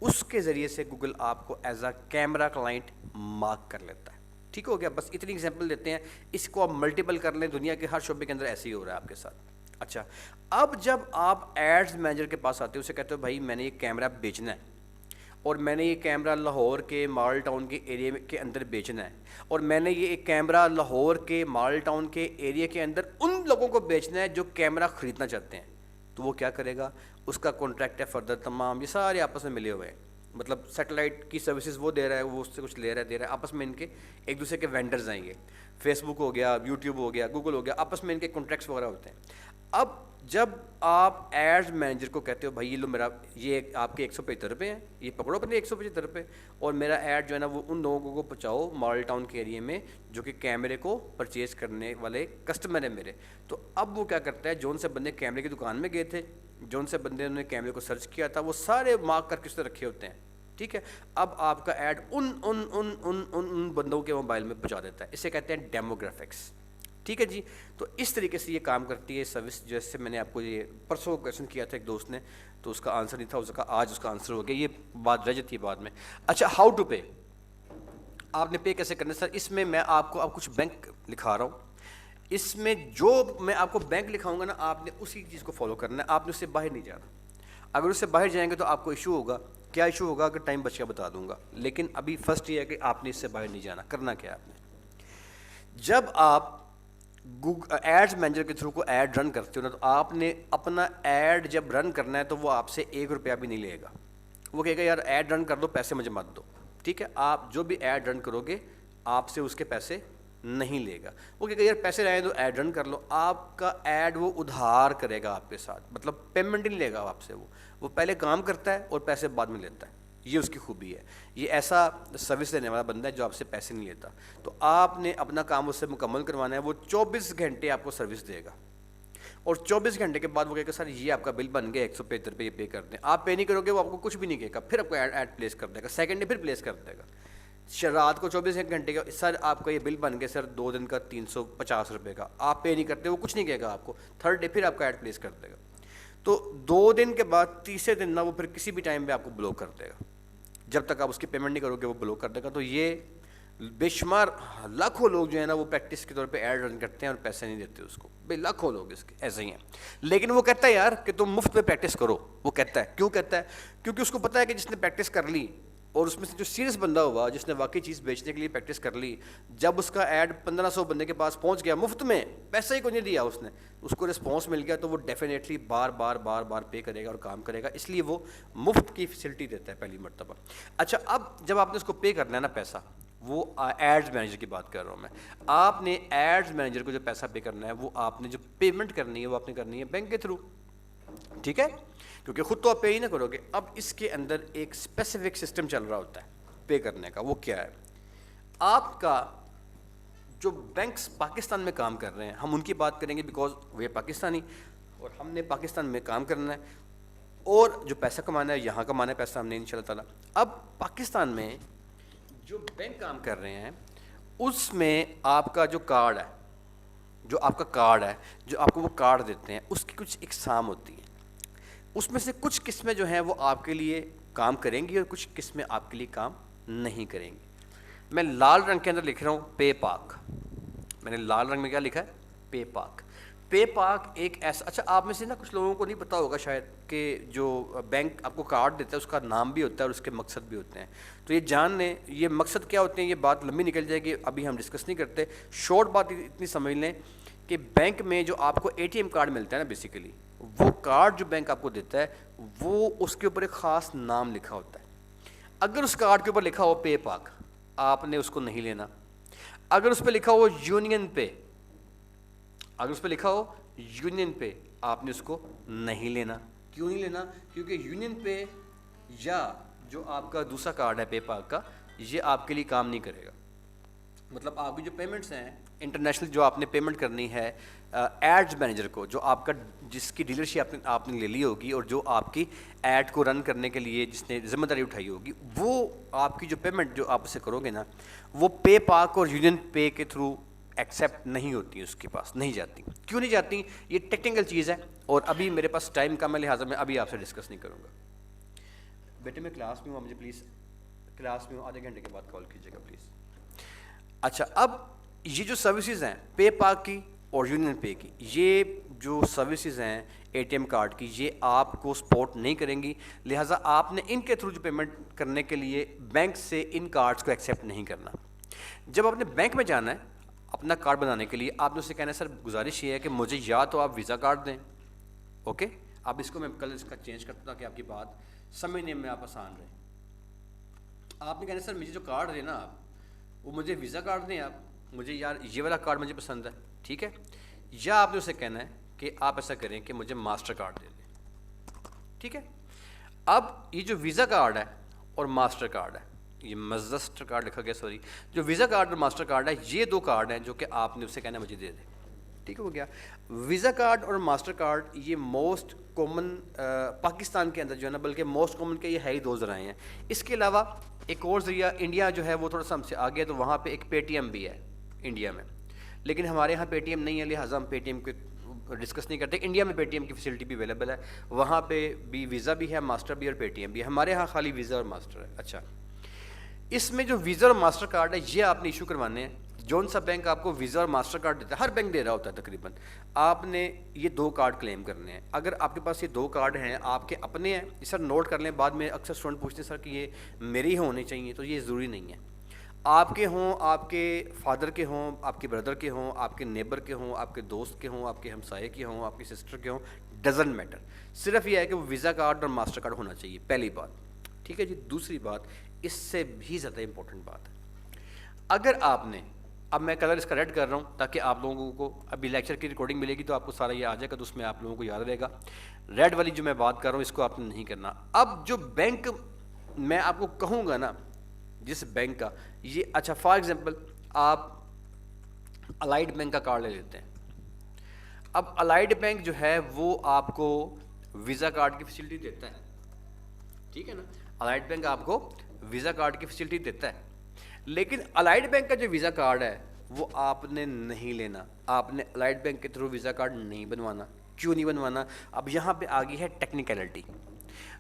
[SPEAKER 1] اس کے ذریعے سے گوگل آپ کو as a camera client mark کر لیتا ہے. ٹھیک ہو گیا. بس اتنی ایگزامپل دیتے ہیں, اس کو آپ ملٹیپل کر لیں, دنیا کے ہر شعبے کے اندر ایسے ہی ہو رہا ہے آپ کے ساتھ. اچھا, اب جب آپ ایڈز مینیجر کے پاس آتے ہو, اسے کہتے ہو بھائی میں نے یہ کیمرہ بیچنا ہے, اور میں نے یہ کیمرہ لاہور کے مال ٹاؤن کے ایریا کے اندر بیچنا ہے, اور میں نے یہ ایک کیمرہ لاہور کے مال ٹاؤن کے ایریا کے اندر ان لوگوں کو بیچنا ہے جو کیمرہ خریدنا چاہتے ہیں. تو وہ کیا کرے گا, اس کا کانٹریکٹ ہے فردر, تمام یہ سارے آپس میں ملے ہوئے ہیں. مطلب سیٹلائٹ کی سروسز وہ دے رہا ہے, وہ اس سے کچھ لے رہا ہے, دے رہا ہے, آپس میں ان کے ایک دوسرے کے وینڈرز آئیں گے. فیس بک ہو گیا, یوٹیوب ہو گیا, گوگل ہو گیا, آپس میں ان کے کانٹریکٹس وغیرہ ہوتے ہیں. اب جب آپ ایڈز مینیجر کو کہتے ہو بھائی یہ لو میرا, یہ آپ کے 175 روپے ہیں, یہ پکڑو اپنے 175 روپے, اور میرا ایڈ جو ہے نا وہ ان لوگوں کو پہنچاؤ مال ٹاؤن کے ایریے میں جو کہ کیمرے کو پرچیز کرنے والے کسٹمر ہیں میرے. تو اب وہ کیا کرتا ہے, جون سے بندے کیمرے کی دکان میں گئے تھے, جون سے بندے انہوں نے کیمرے کو سرچ کیا تھا, وہ سارے مارک کر کے اس طرح رکھے ہوتے ہیں. ٹھیک ہے, اب آپ کا ایڈ ان بندوں کے موبائل میں پہنچا دیتا ہے. اسے کہتے ہیں ڈیموگرافکس. ٹھیک ہے جی. تو اس طریقے سے یہ کام کرتی ہے سروس. جیسے میں نے آپ کو یہ پرسوں کویشچن کیا تھا ایک دوست نے, تو اس کا آنسر نہیں تھا, اس کا آج اس کا آنسر ہو گیا. یہ بات رہ جاتی ہے بعد میں. اچھا, ہاؤ ٹو پے, آپ نے پے کیسے کرنا ہے سر. اس میں میں آپ کو اب کچھ بینک لکھا رہا ہوں, اس میں جو میں آپ کو بینک لکھاؤں گا نا, آپ نے اسی چیز کو فالو کرنا ہے, آپ نے اس سے باہر نہیں جانا. اگر اس سے باہر جائیں گے تو آپ کو ایشو ہوگا. کیا ایشو ہوگا کہ ٹائم بچ گیا بتا دوں گا, لیکن ابھی فرسٹ یہ ہے کہ آپ نے اس سے باہر نہیں جانا. کرنا کیا آپ نے, جب آپ ایڈز مینیجر کے تھرو کو ایڈ رن کرتے ہو نا, تو آپ نے اپنا ایڈ جب رن کرنا ہے تو وہ آپ سے 1 روپیہ بھی نہیں لے گا. وہ کہے گا یار ایڈ رن کر دو, پیسے مجھے مت دو. ٹھیک ہے, آپ جو بھی ایڈ رن کرو گے آپ سے اس کے پیسے نہیں لے گا. وہ کہے گا یار پیسے رہے تو ایڈ رن کر لو. آپ کا ایڈ وہ ادھار کرے گا آپ کے ساتھ, مطلب پیمنٹ نہیں لے گا آپ سے. وہ پہلے کام کرتا ہے اور پیسے بعد میں لیتا ہے. یہ اس کی خوبی ہے. یہ ایسا سروس دینے والا بندہ ہے جو آپ سے پیسے نہیں لیتا. تو آپ نے اپنا کام اس سے مکمل کروانا ہے. وہ 24 گھنٹے آپ کو سروس دے گا, اور 24 گھنٹے کے بعد وہ کہے گا سر یہ آپ کا بل بن گیا 175 روپے, یہ پے کر دیں. آپ پے نہیں کرو گے, وہ آپ کو کچھ بھی نہیں کہے گا, پھر آپ کو ایڈ پلیس کر دے گا. سیکنڈ ڈے پھر پلیس کر دے گا. رات کو 24 گھنٹے کا سر آپ کا یہ بل بن گیا سر 2 دن کا 350 روپے کا, آپ پے نہیں کرتے, وہ کچھ نہیں کہے گا آپ کو. تھرڈ ڈے پھر آپ کا ایڈ پلیس کر دے گا. تو 2 دن کے بعد تیسرے دن نا وہ پھر کسی بھی ٹائم پہ آپ کو بلاک کر دے گا. جب تک آپ اس کی پیمنٹ نہیں کرو گے وہ بلاک کر دے گا. تو یہ بے شمار لاکھوں لوگ جو ہیں نا وہ پریکٹس کے طور پہ ایڈ رن کرتے ہیں اور پیسے نہیں دیتے اس کو. بھائی لاکھوں لوگ اس کے ایسے ہی ہیں. لیکن وہ کہتا ہے یار کہ تم مفت میں پریکٹس کرو. وہ کہتا ہے, کیوں کہتا ہے, کیونکہ اس کو پتہ ہے کہ جس نے پریکٹس کر لی اور اس میں سے جو سیریس بندہ ہوا جس نے واقعی چیز بیچنے کے لیے پریکٹس کر لی, جب اس کا ایڈ 1500 بندے کے پاس پہنچ گیا مفت میں, پیسہ ہی کو نہیں دیا اس نے, اس کو رسپانس مل گیا, تو وہ ڈیفینیٹلی بار بار پے کرے گا اور کام کرے گا. اس لیے وہ مفت کی فیسلٹی دیتا ہے پہلی مرتبہ. اچھا, اب جب آپ نے اس کو پے کرنا ہے نا پیسہ, وہ ایڈز مینیجر کی بات کر رہا ہوں میں, آپ نے ایڈز مینیجر کو جو پیسہ پے کرنا ہے وہ آپ نے جو پیمنٹ کرنی ہے وہ آپ نے کرنی ہے بینک کے تھرو. ٹھیک ہے, کیونکہ خود تو آپ پے ہی نہ کرو گے. اب اس کے اندر ایک اسپیسیفک سسٹم چل رہا ہوتا ہے پے کرنے کا. وہ کیا ہے, آپ کا جو بینکس پاکستان میں کام کر رہے ہیں, ہم ان کی بات کریں گے بیکاز وہ پاکستانی, اور ہم نے پاکستان میں کام کرنا ہے, اور جو پیسہ کمانا ہے یہاں کمانا ہے پیسہ ہم نے انشاء اللہ تعالیٰ. اب پاکستان میں جو بینک کام کر رہے ہیں اس میں آپ کا جو کارڈ ہے, جو آپ کا کارڈ ہے, جو آپ کو وہ کارڈ دیتے ہیں, اس کی کچھ اقسام ہوتی ہیں. اس میں سے کچھ قسمیں جو ہیں وہ آپ کے لیے کام کریں گی اور کچھ قسمیں آپ کے لیے کام نہیں کریں گی. میں لال رنگ کے اندر لکھ رہا ہوں پے پاک. میں نے لال رنگ میں کیا لکھا ہے, پے پاک. پے پاک ایک ایسا, اچھا آپ میں سے نا کچھ لوگوں کو نہیں پتہ ہوگا شاید کہ جو بینک آپ کو کارڈ دیتا ہے اس کا نام بھی ہوتا ہے اور اس کے مقصد بھی ہوتے ہیں. تو یہ جان لیں یہ مقصد کیا ہوتے ہیں, یہ بات لمبی نکل جائے گی, ابھی ہم ڈسکس نہیں کرتے. شارٹ بات اتنی سمجھ لیں کہ بینک میں جو آپ کو ATM کارڈ ملتا ہے نا, بیسیکلی وہ کارڈ جو بینک آپ کو دیتا ہے وہ اس کے اوپر ایک خاص نام لکھا ہوتا ہے. اگر اس کارڈ کے اوپر لکھا ہو پے پاک, آپ نے اس کو نہیں لینا. اگر اس پہ لکھا ہو یونین پے, اگر اس پہ لکھا ہو یونین پے, آپ نے اس کو نہیں لینا. کیوں نہیں لینا, کیونکہ یونین پے یا جو آپ کا دوسرا کارڈ ہے پے پاک کا, یہ آپ کے لیے کام نہیں کرے گا. مطلب آپ کی جو پیمنٹس ہیں انٹرنیشنل, جو آپ نے پیمنٹ کرنی ہے ایڈز مینیجر کو, جو آپ کا جس کی ڈیلرشپ آپ نے لے لی ہوگی اور جو آپ کی ایڈ کو رن کرنے کے لیے جس نے ذمہ داری اٹھائی ہوگی, وہ آپ کی جو پیمنٹ جو آپ اسے کرو گے نا, وہ پے پاک اور یونین پے کے تھرو ایکسیپٹ نہیں ہوتی, اس کے پاس نہیں جاتی. کیوں نہیں جاتی, یہ ٹیکنیکل چیز ہے اور ابھی میرے پاس ٹائم کم ہے, لہٰذا میں ابھی آپ سے ڈسکس نہیں کروں گا. بیٹے میں کلاس میں ہوں, مجھے پلیز کلاس میں ہوں, آدھے گھنٹے کے بعد کال کیجیے گا پلیز. اچھا اب یہ جو سروسز ہیں پے پاک کی اور یونین پے کی، یہ جو سروسز ہیں اے ٹی ایم کارڈ کی، یہ آپ کو سپورٹ نہیں کریں گی، لہٰذا آپ نے ان کے تھرو جو پیمنٹ کرنے کے لیے بینک سے ان کارڈز کو ایکسیپٹ نہیں کرنا۔ جب آپ نے بینک میں جانا ہے اپنا کارڈ بنانے کے لیے، آپ نے اس سے کہنا ہے سر گزارش یہ ہے کہ مجھے یا تو آپ ویزا کارڈ دیں، اوکے، اب اس کو میں کل اس کا چینج کرتا ہوں کہ آپ کی بات سمجھنے میں آپ آسان رہے۔ آپ نے کہنا ہے سر مجھے جو کارڈ دیں نا آپ، وہ مجھے ویزا کارڈ دیں، آپ مجھے یار یہ والا کارڈ مجھے پسند ہے، ٹھیک ہے، یا آپ نے اسے کہنا ہے کہ آپ ایسا کریں کہ مجھے ماسٹر کارڈ دے دیں، ٹھیک ہے۔ اب یہ جو ویزا کارڈ ہے اور ماسٹر کارڈ ہے، یہ ماسٹر کارڈ لکھا گیا سوری، جو ویزا کارڈ اور ماسٹر کارڈ ہے، یہ دو کارڈ ہیں جو کہ آپ نے اسے کہنا ہے مجھے دے دیں، ٹھیک ہو گیا۔ ویزا کارڈ اور ماسٹر کارڈ یہ موسٹ کامن پاکستان کے اندر جو ہے نا، بلکہ موسٹ کامن کے یہ ہے ہی دو ذرائع ہیں۔ اس کے علاوہ ایک اور ذریعہ انڈیا جو ہے وہ تھوڑا سا ہم سے آگے ہے، تو وہاں پہ ایک پے ٹی ایم بھی ہے انڈیا میں، لیکن ہمارے یہاں پے ٹی ایم نہیں ہے، لہٰذا ہم پے ٹی ایم کو ڈسکس نہیں کرتے۔ انڈیا میں پے ٹی ایم کی فیسلٹی بھی اویلیبل ہے، وہاں پہ بھی ویزا بھی ہے، ماسٹر بھی اور پے ٹی ایم بھی ہے، ہمارے یہاں خالی ویزا اور ماسٹر ہے۔ اچھا اس میں جو ویزا اور ماسٹر کارڈ ہے یہ آپ نے ایشو کروانے ہیں، جون سا بینک آپ کو ویزا اور ماسٹر کارڈ دیتا ہے، ہر بینک دے رہا ہوتا ہے تقریباً، آپ نے یہ دو کارڈ کلیم کرنے ہیں۔ اگر آپ کے پاس یہ دو کارڈ ہیں، آپ کے اپنے ہیں، سر نوٹ کر لیں، بعد میں اکثر اسٹوڈنٹ پوچھتے ہیں سر کہ یہ میرے ہی ہونے چاہیے، تو یہ ضروری نہیں ہے، آپ کے ہوں، آپ کے فادر کے ہوں، آپ کے بردر کے ہوں، آپ کے نیبر کے ہوں، آپ کے دوست کے ہوں، آپ کے ہمسائے کے ہوں، آپ کی سسٹر کے ہوں، ڈزنٹ میٹر، صرف یہ ہے کہ وہ ویزا کارڈ اور ماسٹر کارڈ ہونا چاہیے، پہلی بات، ٹھیک ہے جی۔ دوسری بات اس سے بھی زیادہ امپورٹنٹ بات ہے، اگر آپ نے، اب میں کلر اس کا ریڈ کر رہا ہوں تاکہ آپ لوگوں کو ابھی لیکچر کی ریکارڈنگ ملے گی تو آپ کو سارا یہ آ جائے گا، تو اس میں آپ لوگوں کو یاد رہے گا، ریڈ والی جو میں بات کر رہا ہوں اس کو آپ نے نہیں کرنا۔ اب جو بینک میں آپ کو کہوں گا نا جس بینک کا یہ، اچھا فار ایگزامپل آپ الائڈ بینک کا کارڈ لے لیتے ہیں، اب الائڈ بینک جو ہے وہ آپ کو ویزا کارڈ کی فیسلٹی دیتا ہے، ٹھیک ہے نا، الائڈ بینک آپ کو ویزا کارڈ کی فیسلٹی دیتا ہے، لیکن الائڈ بینک کا جو ویزا کارڈ ہے وہ آپ نے نہیں لینا، آپ نے الائڈ بینک کے تھرو ویزا کارڈ نہیں بنوانا۔ کیوں نہیں بنوانا؟ اب یہاں پہ آ گئی ہے ٹیکنیکلٹی،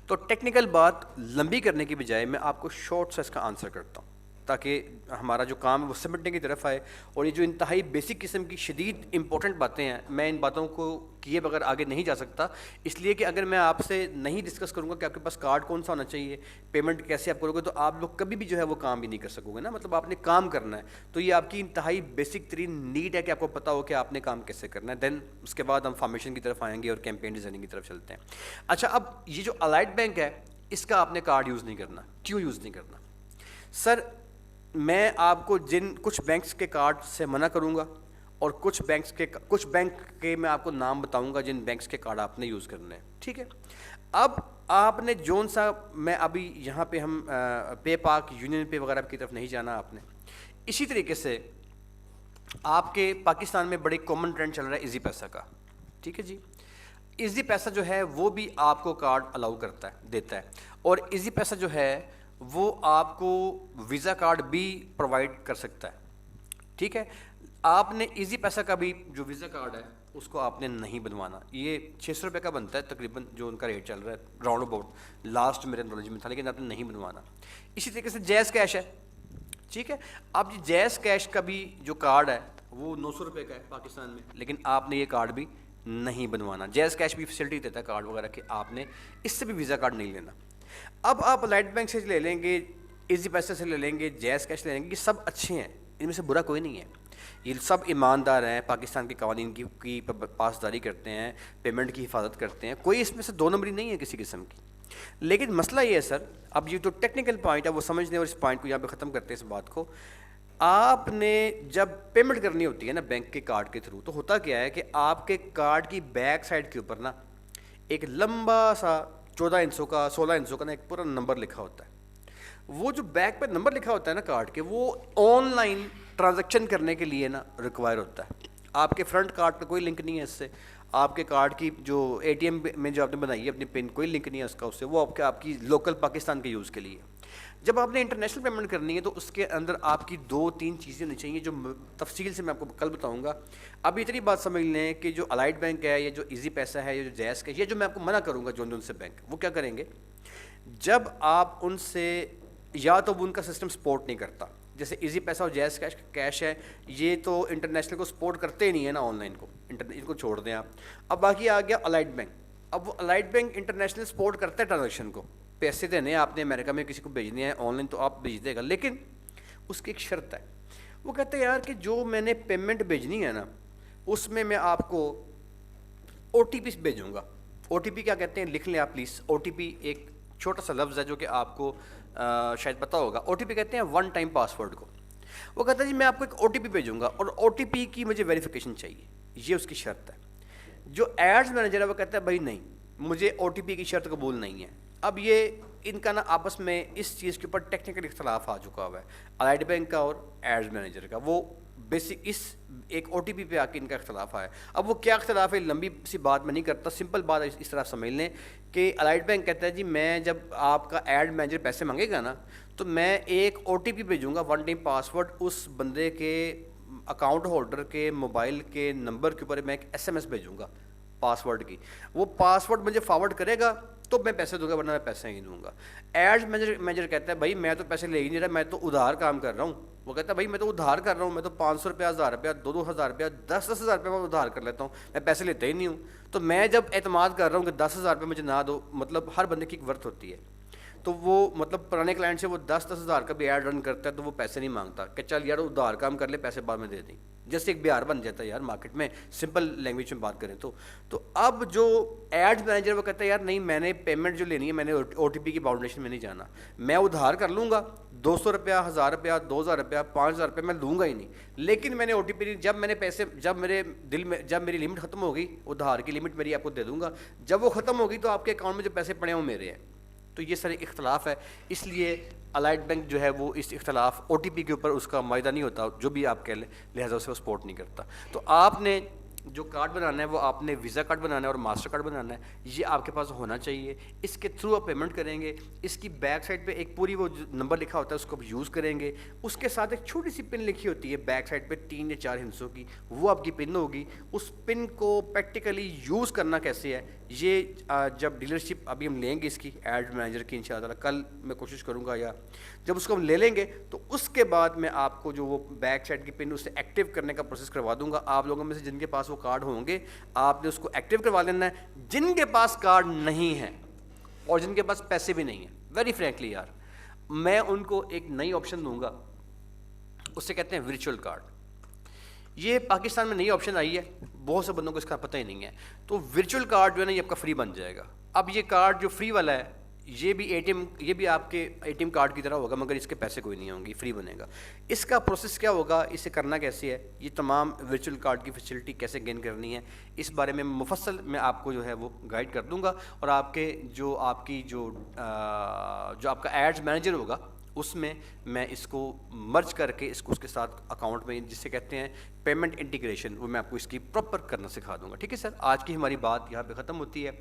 [SPEAKER 1] تو ٹیکنیکل بات لمبی کرنے کی بجائے میں آپ کو شارٹ سا اس کا آنسر کرتا ہوں تاکہ ہمارا جو کام ہے وہ سمٹنے کی طرف آئے، اور یہ جو انتہائی بیسک قسم کی شدید امپورٹنٹ باتیں ہیں، میں ان باتوں کو کیے بغیر آگے نہیں جا سکتا، اس لیے کہ اگر میں آپ سے نہیں ڈسکس کروں گا کہ آپ کے پاس کارڈ کون سا ہونا چاہیے، پیمنٹ کیسے آپ کرو گے، تو آپ لوگ کبھی بھی جو ہے وہ کام بھی نہیں کر سکو گے نا، مطلب آپ نے کام کرنا ہے، تو یہ آپ کی انتہائی بیسک ترین نیڈ ہے کہ آپ کو پتہ ہو کہ آپ نے کام کیسے کرنا ہے، دین اس کے بعد ہم فارمیشن کی طرف آئیں گے اور کیمپین ڈیزائننگ کی طرف چلتے ہیں۔ اچھا اب یہ جو الائڈ بینک ہے اس کا آپ نے کارڈ یوز نہیں کرنا، کیوں یوز نہیں کرنا؟ سر میں آپ کو جن کچھ بینکس کے کارڈ سے منع کروں گا اور کچھ بینک کے میں آپ کو نام بتاؤں گا جن بینکس کے کارڈ آپ نے یوز کرنے ہیں، ٹھیک ہے۔ اب آپ نے جون سا، میں ابھی یہاں پہ ہم پے پاک یونین پے وغیرہ کی طرف نہیں جانا آپ نے، اسی طریقے سے آپ کے پاکستان میں بڑے کامن ٹرینڈ چل رہا ہے ایزی پیسہ کا، ٹھیک ہے جی۔ ایزی پیسہ جو ہے وہ بھی آپ کو کارڈ الاؤ کرتا ہے، دیتا ہے، اور ایزی پیسہ جو ہے وہ آپ کو ویزا کارڈ بھی پرووائڈ کر سکتا ہے، ٹھیک ہے۔ آپ نے ایزی پیسہ کا بھی جو ویزا کارڈ ہے اس کو آپ نے نہیں بنوانا، یہ 600 روپے کا بنتا ہے تقریباً جو ان کا ریٹ چل رہا ہے راؤنڈ اباؤٹ، لاسٹ میرے نالج میں تھا، لیکن آپ نے نہیں بنوانا۔ اسی طریقے سے جیز کیش ہے، ٹھیک ہے، اب یہ جیز کیش کا بھی جو کارڈ ہے وہ 900 روپے کا ہے پاکستان میں، لیکن آپ نے یہ کارڈ بھی نہیں بنوانا۔ جیز کیش بھی فیسلٹی دیتا ہے کارڈ وغیرہ کہ آپ نے اس سے بھی ویزا کارڈ نہیں لینا۔ اب آپ الائڈ بینک سے لے لیں گے، ایزی پیسے سے لے لیں گے، جیز کیش لے لیں گے، یہ سب اچھے ہیں، ان میں سے برا کوئی نہیں ہے، یہ سب ایماندار ہیں، پاکستان کے قوانین کی پاسداری کرتے ہیں، پیمنٹ کی حفاظت کرتے ہیں، کوئی اس میں سے دو نمبری نہیں ہے کسی قسم کی۔ لیکن مسئلہ یہ ہے سر، اب یہ جو ٹیکنیکل پوائنٹ ہے وہ سمجھ لیں، اور اس پوائنٹ کو یہاں پہ ختم کرتے ہیں اس بات کو۔ آپ نے جب پیمنٹ کرنی ہوتی ہے نا بینک کے کارڈ کے تھرو، تو ہوتا کیا ہے کہ آپ کے کارڈ کی بیک سائڈ کے اوپر نا ایک لمبا سا 14 انچوں کا 16 انچوں کا نا ایک پورا نمبر لکھا ہوتا ہے، وہ جو بیک پہ نمبر لکھا ہوتا ہے نا کارڈ کے، وہ آن لائن ٹرانزیکشن کرنے کے لیے نا ریکوائر ہوتا ہے۔ آپ کے فرنٹ کارڈ پہ کوئی لنک نہیں ہے اس سے، آپ کے کارڈ کی جو اے ٹی ایم میں جو آپ نے بنائی ہے اپنی پن، کوئی لنک نہیں ہے اس کا اس سے، وہ آپ کی لوکل پاکستان کے یوز کے لیے۔ جب آپ نے انٹرنیشنل پیمنٹ کرنی ہے تو اس کے اندر آپ کی 2-3 چیزیں ہونی چاہیے جو تفصیل سے میں آپ کو کل بتاؤں گا۔ اب اتنی بات سمجھ لیں کہ جو الائڈ بینک ہے، یا جو ایزی پیسہ ہے، یا جو جیز ہے، یہ جو میں آپ کو منع کروں گا جون سے بینک، وہ کیا کریں گے، جب آپ ان سے، یا تو وہ ان کا سسٹم سپورٹ نہیں کرتا، جیسے ایزی پیسہ اور جیز کیش ہے، یہ تو انٹرنیشنل کو سپورٹ کرتے ہی نہیں ہے نا آن لائن کو، ان کو چھوڑ دیں آپ. اب باقی آ گیا الائٹ بینک. اب وہ الائٹ بینک انٹرنیشنل سپورٹ کرتا ہے ٹرانزیکشن کو، پیسے دینے ہیں آپ نے امریکہ میں کسی کو بھیجنے ہیں آن لائن تو آپ بھیج دے گا، لیکن اس کی ایک شرط ہے. وہ کہتے ہیں یار کہ جو میں نے پیمنٹ بھیجنی ہے نا اس میں آپ کو او ٹی پی بھیجوں گا. او ٹی پی کیا کہتے ہیں لکھ لیں آپ پلیز. او ٹی پی ایک چھوٹا سا لفظ ہے جو کہ آپ کو شاید پتہ ہوگا. او ٹی پی کہتے ہیں ون ٹائم پاسورڈ کو. وہ کہتا ہے جی میں آپ کو ایک او ٹی پی بھیجوں گا اور او ٹی پی کی مجھے ویریفیکیشن چاہیے، یہ اس کی شرط ہے. جو ایڈز مینیجر ہے وہ کہتا ہے بھائی نہیں، مجھے او ٹی پی کی شرط قبول نہیں ہے. اب یہ ان کا نا آپس میں اس چیز کے اوپر ٹیکنیکل اختلاف آ چکا ہوا ہے، الائٹ بینک کا اور ایڈز مینیجر کا. وہ بیسک اس ایک او ٹی پی پہ آ کے ان کا اختلاف آیا. اب وہ کیا اختلاف ہے، لمبی سی بات میں نہیں کرتا، سمپل بات اس طرح سمجھ لیں کہ الائٹ بینک کہتا ہے جی میں جب آپ کا ایڈ مینیجر پیسے مانگے گا نا تو میں ایک او ٹی پی بھیجوں گا ون ٹائم پاسورڈ اس بندے کے اکاؤنٹ ہولڈر کے موبائل کے نمبر کے اوپر میں ایک ایس ایم ایس بھیجوں گا پاسورڈ کی. وہ پاسورڈ مجھے فارورڈ کرے گا تو میں پیسے دوں گا ورنہ میں پیسے نہیں دوں گا. ایڈز مینیجر کہتا ہے بھائی میں تو پیسے لے ہی نہیں رہا، میں تو ادھار کام کر رہا ہوں. وہ کہتا ہے بھائی میں تو ادھار کر رہا ہوں، میں تو 500 روپیہ 1000 روپیہ 2000 روپیہ 10,000 روپیہ میں ادھار کر لیتا ہوں، میں پیسے لیتا ہی نہیں ہوں. تو میں جب اعتماد کر رہا ہوں کہ 10,000 روپیہ مجھے نہ دو، مطلب ہر بندے کی ایک ورتھ ہوتی ہے. تو وہ مطلب پرانے کلائنٹ سے وہ 10,000 کا بھی ایڈ رن کرتا ہے تو وہ پیسے نہیں مانگتا کہ چل یار ادھار کام کر لے پیسے بعد میں دے دیں، جیسے ایک بہار بن جاتا ہے یار مارکیٹ میں سمپل لینگویج میں بات کریں تو اب جو ایڈ مینیجر وہ کہتا ہے یار نہیں میں نے پیمنٹ جو لینی ہے میں نے او ٹی پی کی باؤنڈیشن میں نہیں جانا، میں ادھار کر لوں گا 200 روپیہ 1000 روپیہ 2000 روپیہ 5000 روپیہ میں لوں گا ہی نہیں، لیکن میں نے او ٹی پی جب میں نے پیسے جب میرے دل میں جب میری لمٹ ختم ہوگی ادھار کی لمٹ میری آپ کو دے دوں گا، جب وہ ختم ہوگی تو آپ کے اکاؤنٹ میں جو پیسے پڑے ہیں وہ میرے ہیں. تو یہ سارے اختلاف ہے، اس لیے الائٹ بینک جو ہے وہ اس اختلاف او ٹی پی کے اوپر اس کا معاہدہ نہیں ہوتا، جو بھی آپ کہہ لیں لہٰذا اسے وہ سپورٹ نہیں کرتا. تو آپ نے جو کارڈ بنانا ہے وہ آپ نے ویزا کارڈ بنانا ہے اور ماسٹر کارڈ بنانا ہے، یہ آپ کے پاس ہونا چاہیے. اس کے تھرو آپ پیمنٹ کریں گے، اس کی بیک سائڈ پہ ایک پوری وہ نمبر لکھا ہوتا ہے اس کو آپ یوز کریں گے. اس کے ساتھ ایک چھوٹی سی پن لکھی ہوتی ہے بیک سائڈ پہ 3 یا 4 ہندسوں کی، وہ آپ کی پن ہوگی. اس پن کو پریکٹیکلی یوز کرنا کیسے ہے یہ جب ڈیلرشپ ابھی ہم لیں گے اس کی ایڈ مینیجر کی انشاءاللہ کل میں کوشش کروں گا، یا جب اس کو ہم لے لیں گے تو اس کے بعد میں آپ کو جو وہ بیک سائڈ کی پن اسے ایکٹیو کرنے کا پروسیس کروا دوں گا. آپ لوگوں میں سے جن کے پاس وہ کارڈ ہوں گے آپ نے اس کو ایکٹیو کروا لینا ہے. جن کے پاس کارڈ نہیں ہے اور جن کے پاس پیسے بھی نہیں ہیں، ویری فرینکلی یار میں ان کو ایک نئی آپشن دوں گا، اس سے کہتے ہیں ورچوئل کارڈ. یہ پاکستان میں نئی آپشن آئی ہے، بہت سے بندوں کو اس کا پتہ ہی نہیں ہے. تو ورچوئل کارڈ جو ہے نا یہ آپ کا فری بن جائے گا. اب یہ کارڈ جو فری والا ہے یہ بھی یہ بھی آپ کے اے ٹی ایم کارڈ کی طرح ہوگا مگر اس کے پیسے کوئی نہیں ہوں گے، فری بنے گا. اس کا پروسیس کیا ہوگا، اسے کرنا کیسے ہے، یہ تمام ورچوئل کارڈ کی فیسلٹی کیسے گین کرنی ہے اس بارے میں مفصل میں آپ کو جو ہے وہ گائیڈ کر دوں گا. اور آپ کے جو آپ کا ایڈز مینیجر ہوگا اس میں میں اس کو مرج کر کے اس کے ساتھ اکاؤنٹ میں جسے کہتے ہیں پیمنٹ انٹیگریشن، وہ میں آپ کو اس کی پراپر کرنا سکھا دوں گا. ٹھیک ہے سر، آج کی ہماری بات یہاں پہ ختم ہوتی ہے.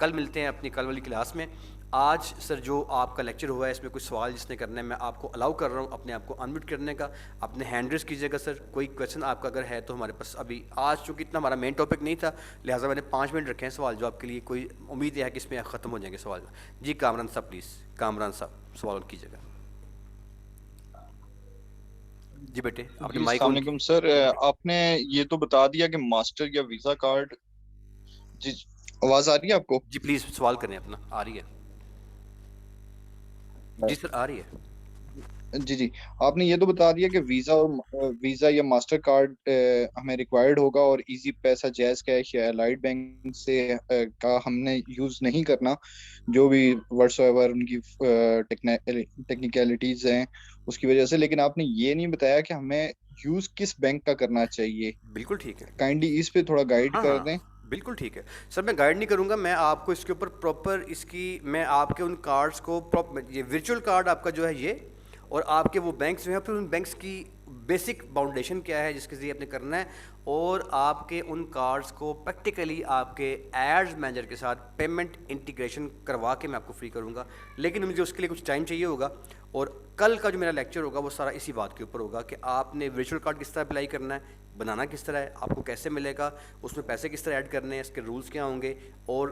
[SPEAKER 1] کل ملتے ہیں اپنی کل والی کلاس میں. آج سر جو آپ کا لیکچر ہوا ہے اس میں کوئی سوال جس نے کرنا ہے میں آپ کو الاؤ کر رہا ہوں اپنے آپ کو انمیوٹ کرنے کا. اپنے ہینڈ ریز کیجیے گا سر. کوئی کویشچن آپ کا اگر ہے تو ہمارے پاس ابھی آج چونکہ اتنا ہمارا مین ٹاپک نہیں تھا لہٰذا میں نے 5 منٹ رکھے ہیں سوال جواب کے لیے. کوئی امید ہے کہ اس میں ختم ہو جائیں گے سوال. جی کامران صاحب پلیز، کامران صاحب سوال کیجیے گا. جی بیٹے آپ نے
[SPEAKER 3] جی
[SPEAKER 1] مائک
[SPEAKER 3] السلام
[SPEAKER 1] آن
[SPEAKER 3] علیکم سر. آپ نے یہ تو بتا دیا کہ ماسٹر یا ویزا کارڈ. جی آواز آ رہی ہے آپ کو؟
[SPEAKER 1] جی پلیز سوال کریں اپنا. آ رہی ہے جی سر، آ رہی ہے.
[SPEAKER 3] جی آپ نے یہ تو بتا دیا کہ ویزا یا ماسٹر کارڈ ہمیں ریکوائرڈ ہوگا اور ایزی پیسہ جیز کیش یا الائٹ بینک سے کا ہم نے یوز نہیں کرنا، جو بھی واٹس ایور ان کی ٹیکنیکلٹیز ہیں اس کی وجہ سے. لیکن آپ نے یہ نہیں بتایا کہ ہمیں یوز کس بینک کا کرنا چاہیے.
[SPEAKER 1] بالکل ٹھیک ہے،
[SPEAKER 3] کائنڈلی اس پہ تھوڑا گائیڈ
[SPEAKER 1] ہاں
[SPEAKER 3] کر
[SPEAKER 1] ہاں
[SPEAKER 3] دیں.
[SPEAKER 1] بالکل ٹھیک ہے سر. میں گائیڈ نہیں کروں گا، میں آپ کو اس کے اوپر پراپر میں آپ کے ان کارڈز کو یہ ورچوئل کارڈ آپ کا جو ہے یہ اور آپ کے وہ بینکس جو ہیں پھر ان بینکس کی بیسک باؤنڈیشن کیا ہے جس کے ذریعے آپ نے کرنا ہے، اور آپ کے ان کارڈز کو پریکٹیکلی آپ کے ایڈز مینیجر کے ساتھ پیمنٹ انٹیگریشن کروا کے میں آپ کو فری کروں گا. لیکن مجھے اس کے لیے کچھ ٹائم چاہیے ہوگا اور کل کا جو میرا لیکچر ہوگا وہ سارا اسی بات کے اوپر ہوگا کہ آپ نے ورچوئل کارڈ کس طرح اپلائی کرنا ہے، بنانا کس طرح ہے، آپ کو کیسے ملے گا، اس میں پیسے کس طرح ایڈ کرنے ہیں، اس کے رولز کیا ہوں گے، اور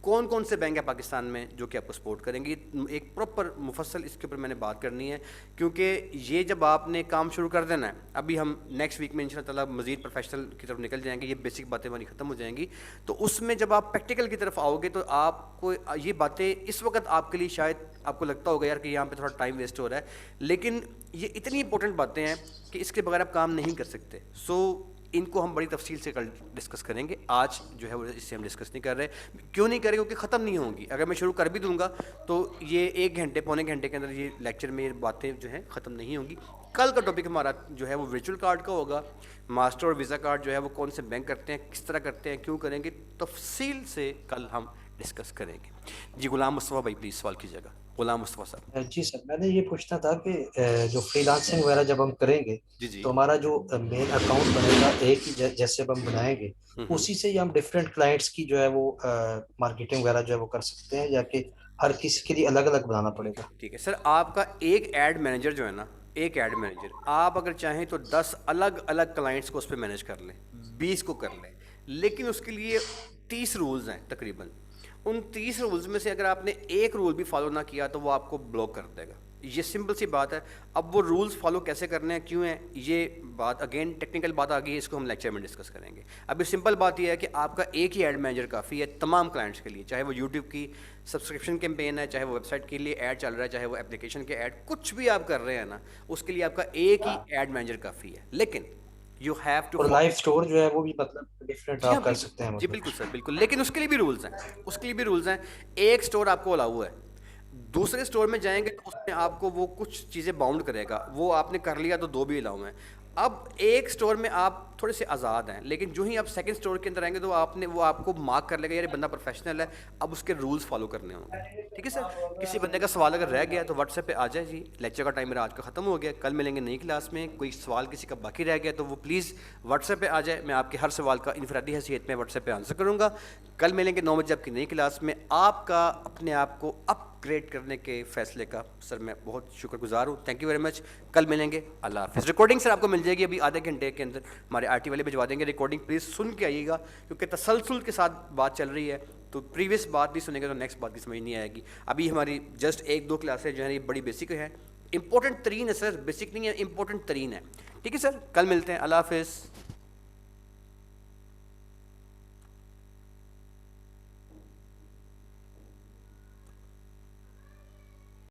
[SPEAKER 1] کون کون سے بینک ہیں پاکستان میں جو کہ آپ کو سپورٹ کریں گے. ایک پراپر مفصل اس کے اوپر میں نے بات کرنی ہے, کیونکہ یہ جب آپ نے کام شروع کر دینا ہے, ابھی ہم نیکسٹ ویک میں انشاءاللہ تعالیٰ مزید پروفیشنل کی طرف نکل جائیں گے, یہ بیسک باتیں ہماری ختم ہو جائیں گی, تو اس میں جب آپ پریکٹیکل کی طرف آؤ گے تو آپ کو یہ باتیں اس وقت آپ کے لیے شاید آپ کو لگتا ہوگا یار کہ یہاں پہ تھوڑا ٹائم ویسٹ ہو رہا ہے, لیکن یہ اتنی امپورٹنٹ باتیں ہیں کہ اس کے بغیر آپ کام نہیں کر سکتے. سو ان کو ہم بڑی تفصیل سے کل ڈسکس کریں گے. آج جو ہے وہ اس سے ہم ڈسکس نہیں کر رہے. کیوں نہیں کریں؟ کیونکہ ختم نہیں ہوں گی. اگر میں شروع کر بھی دوں گا تو یہ 1 گھنٹے پونے گھنٹے کے اندر یہ لیکچر میں یہ باتیں جو ہیں ختم نہیں ہوں گی. کل کا ٹاپک ہمارا جو ہے وہ ورچوئل کارڈ کا ہوگا. ماسٹر اور ویزا کارڈ جو ہے وہ کون سے بینک کرتے ہیں, کس طرح کرتے ہیں, کیوں کریں گے, تفصیل سے کل ہم ڈسکس کریں گے. جی غلام مصطفیٰ بھائی پلیز سوال کیجیے گا. غلام مصطفیٰ صاحب.
[SPEAKER 4] جی سر, میں نے یہ پوچھنا تھا کہ جو فری لانسنگ وغیرہ جب ہم کریں گے
[SPEAKER 1] جی
[SPEAKER 4] تو ہمارا جو مین اکاؤنٹ بنے گا ایک ہی جیسے اب ہم بنائیں گے, اسی سے ہی ہم ڈفرینٹ کلائنٹس کی جو ہے وہ مارکیٹنگ وغیرہ جو ہے وہ کر سکتے ہیں, یا کہ ہر کسی کے لیے الگ الگ بنانا پڑے گا؟
[SPEAKER 1] ٹھیک ہے سر, آپ کا ایک ایڈ مینیجر جو ہے نا, ایک ایڈ مینیجر آپ اگر چاہیں تو 10 الگ الگ کلائنٹس کو اس پہ مینیج کر لیں, 20 کو کر لیں, لیکن اس کے لیے 30 رولز ہیں تقریباً. ان 30 رولز میں سے اگر آپ نے ایک رول بھی فالو نہ کیا تو وہ آپ کو بلاک کر دے گا. یہ سمپل سی بات ہے. اب وہ رولز فالو کیسے کرنے ہیں, کیوں ہیں, یہ بات اگین ٹیکنیکل بات آ گئی ہے, اس کو ہم لیکچر میں ڈسکس کریں گے. ابھی سمپل بات یہ ہے کہ آپ کا ایک ہی ایڈ مینیجر کافی ہے تمام کلائنٹس کے لیے, چاہے وہ یوٹیوب کی سبسکرپشن کیمپین ہے, چاہے وہ ویب سائٹ کے لیے ایڈ چل رہا ہے, چاہے وہ اپلیکیشن کے ایڈ, کچھ بھی آپ کر رہے ہیں نا, اس کے لیے آپ کا ایک ہی ایڈ مینیجر کافی ہے. لیکن یو ہیو ٹو,
[SPEAKER 4] اور لائیو اسٹور جو ہے وہ بھی مطلب ڈفرینٹ آپ کر سکتے ہیں.
[SPEAKER 1] جی بالکل سر بالکل, لیکن اس کے لیے بھی رولز ہیں, اس کے لیے بھی رولز ہیں. ایک اسٹور آپ کو الاؤ ہے, دوسرے اسٹور میں جائیں گے تو اس میں آپ کو وہ کچھ چیزیں باؤنڈ کرے گا, وہ آپ نے کر لیا تو 2 بھی الاؤ ہیں. اب ایک اسٹور میں آپ تھوڑے سے آزاد ہیں, لیکن جو ہی آپ سیکنڈ اسٹور کے اندر آئیں گے تو آپ کو مارک کر لے گا یار بندہ پروفیشنل ہے, اب اس کے رولز فالو کرنے ہوں گے. ٹھیک ہے سر, کسی بندے کا سوال اگر رہ گیا تو واٹس ایپ پہ آ جائے. جی لیکچر کا ٹائم میرا آج کا ختم ہو گیا, کل ملیں گے نئی کلاس میں. کوئی سوال کسی کا باقی رہ گیا تو وہ پلیز واٹس ایپ پہ آ جائے, میں آپ کے ہر سوال کا انفرادی حیثیت میں واٹس ایپ پہ آنسر کروں گا. کل ملیں گے 9 بجے آپ کی نئی کلاس میں. آپ کا اپنے آپ کو اپ گریڈ کرنے کے فیصلے کا سر میں بہت شکر گزار ہوں. Thank you very much. کل ملیں گے. اللہ حافظ. ریکارڈنگ سر آپ کو مل جائے گی ابھی آدھے گھنٹے کے اندر, ہمارے RT والے بھجوا دیں گے. ریکارڈنگ پلیز سن کے آئیے گا, کیونکہ تسلسل کے ساتھ بات چل رہی ہے, تو پریویس بات بھی سنیں گے تو نیکسٹ بات بھی سمجھ نہیں آئے گی. ابھی ہماری جسٹ 1-2 کلاسیں جو ہیں یہ بڑی بیسک ہیں, امپورٹنٹ ترین ہے سر, بیسک نہیں ہے, امپورٹنٹ ترین ہے. ٹھیک ہے سر, کل ملتے ہیں. اللہ حافظ.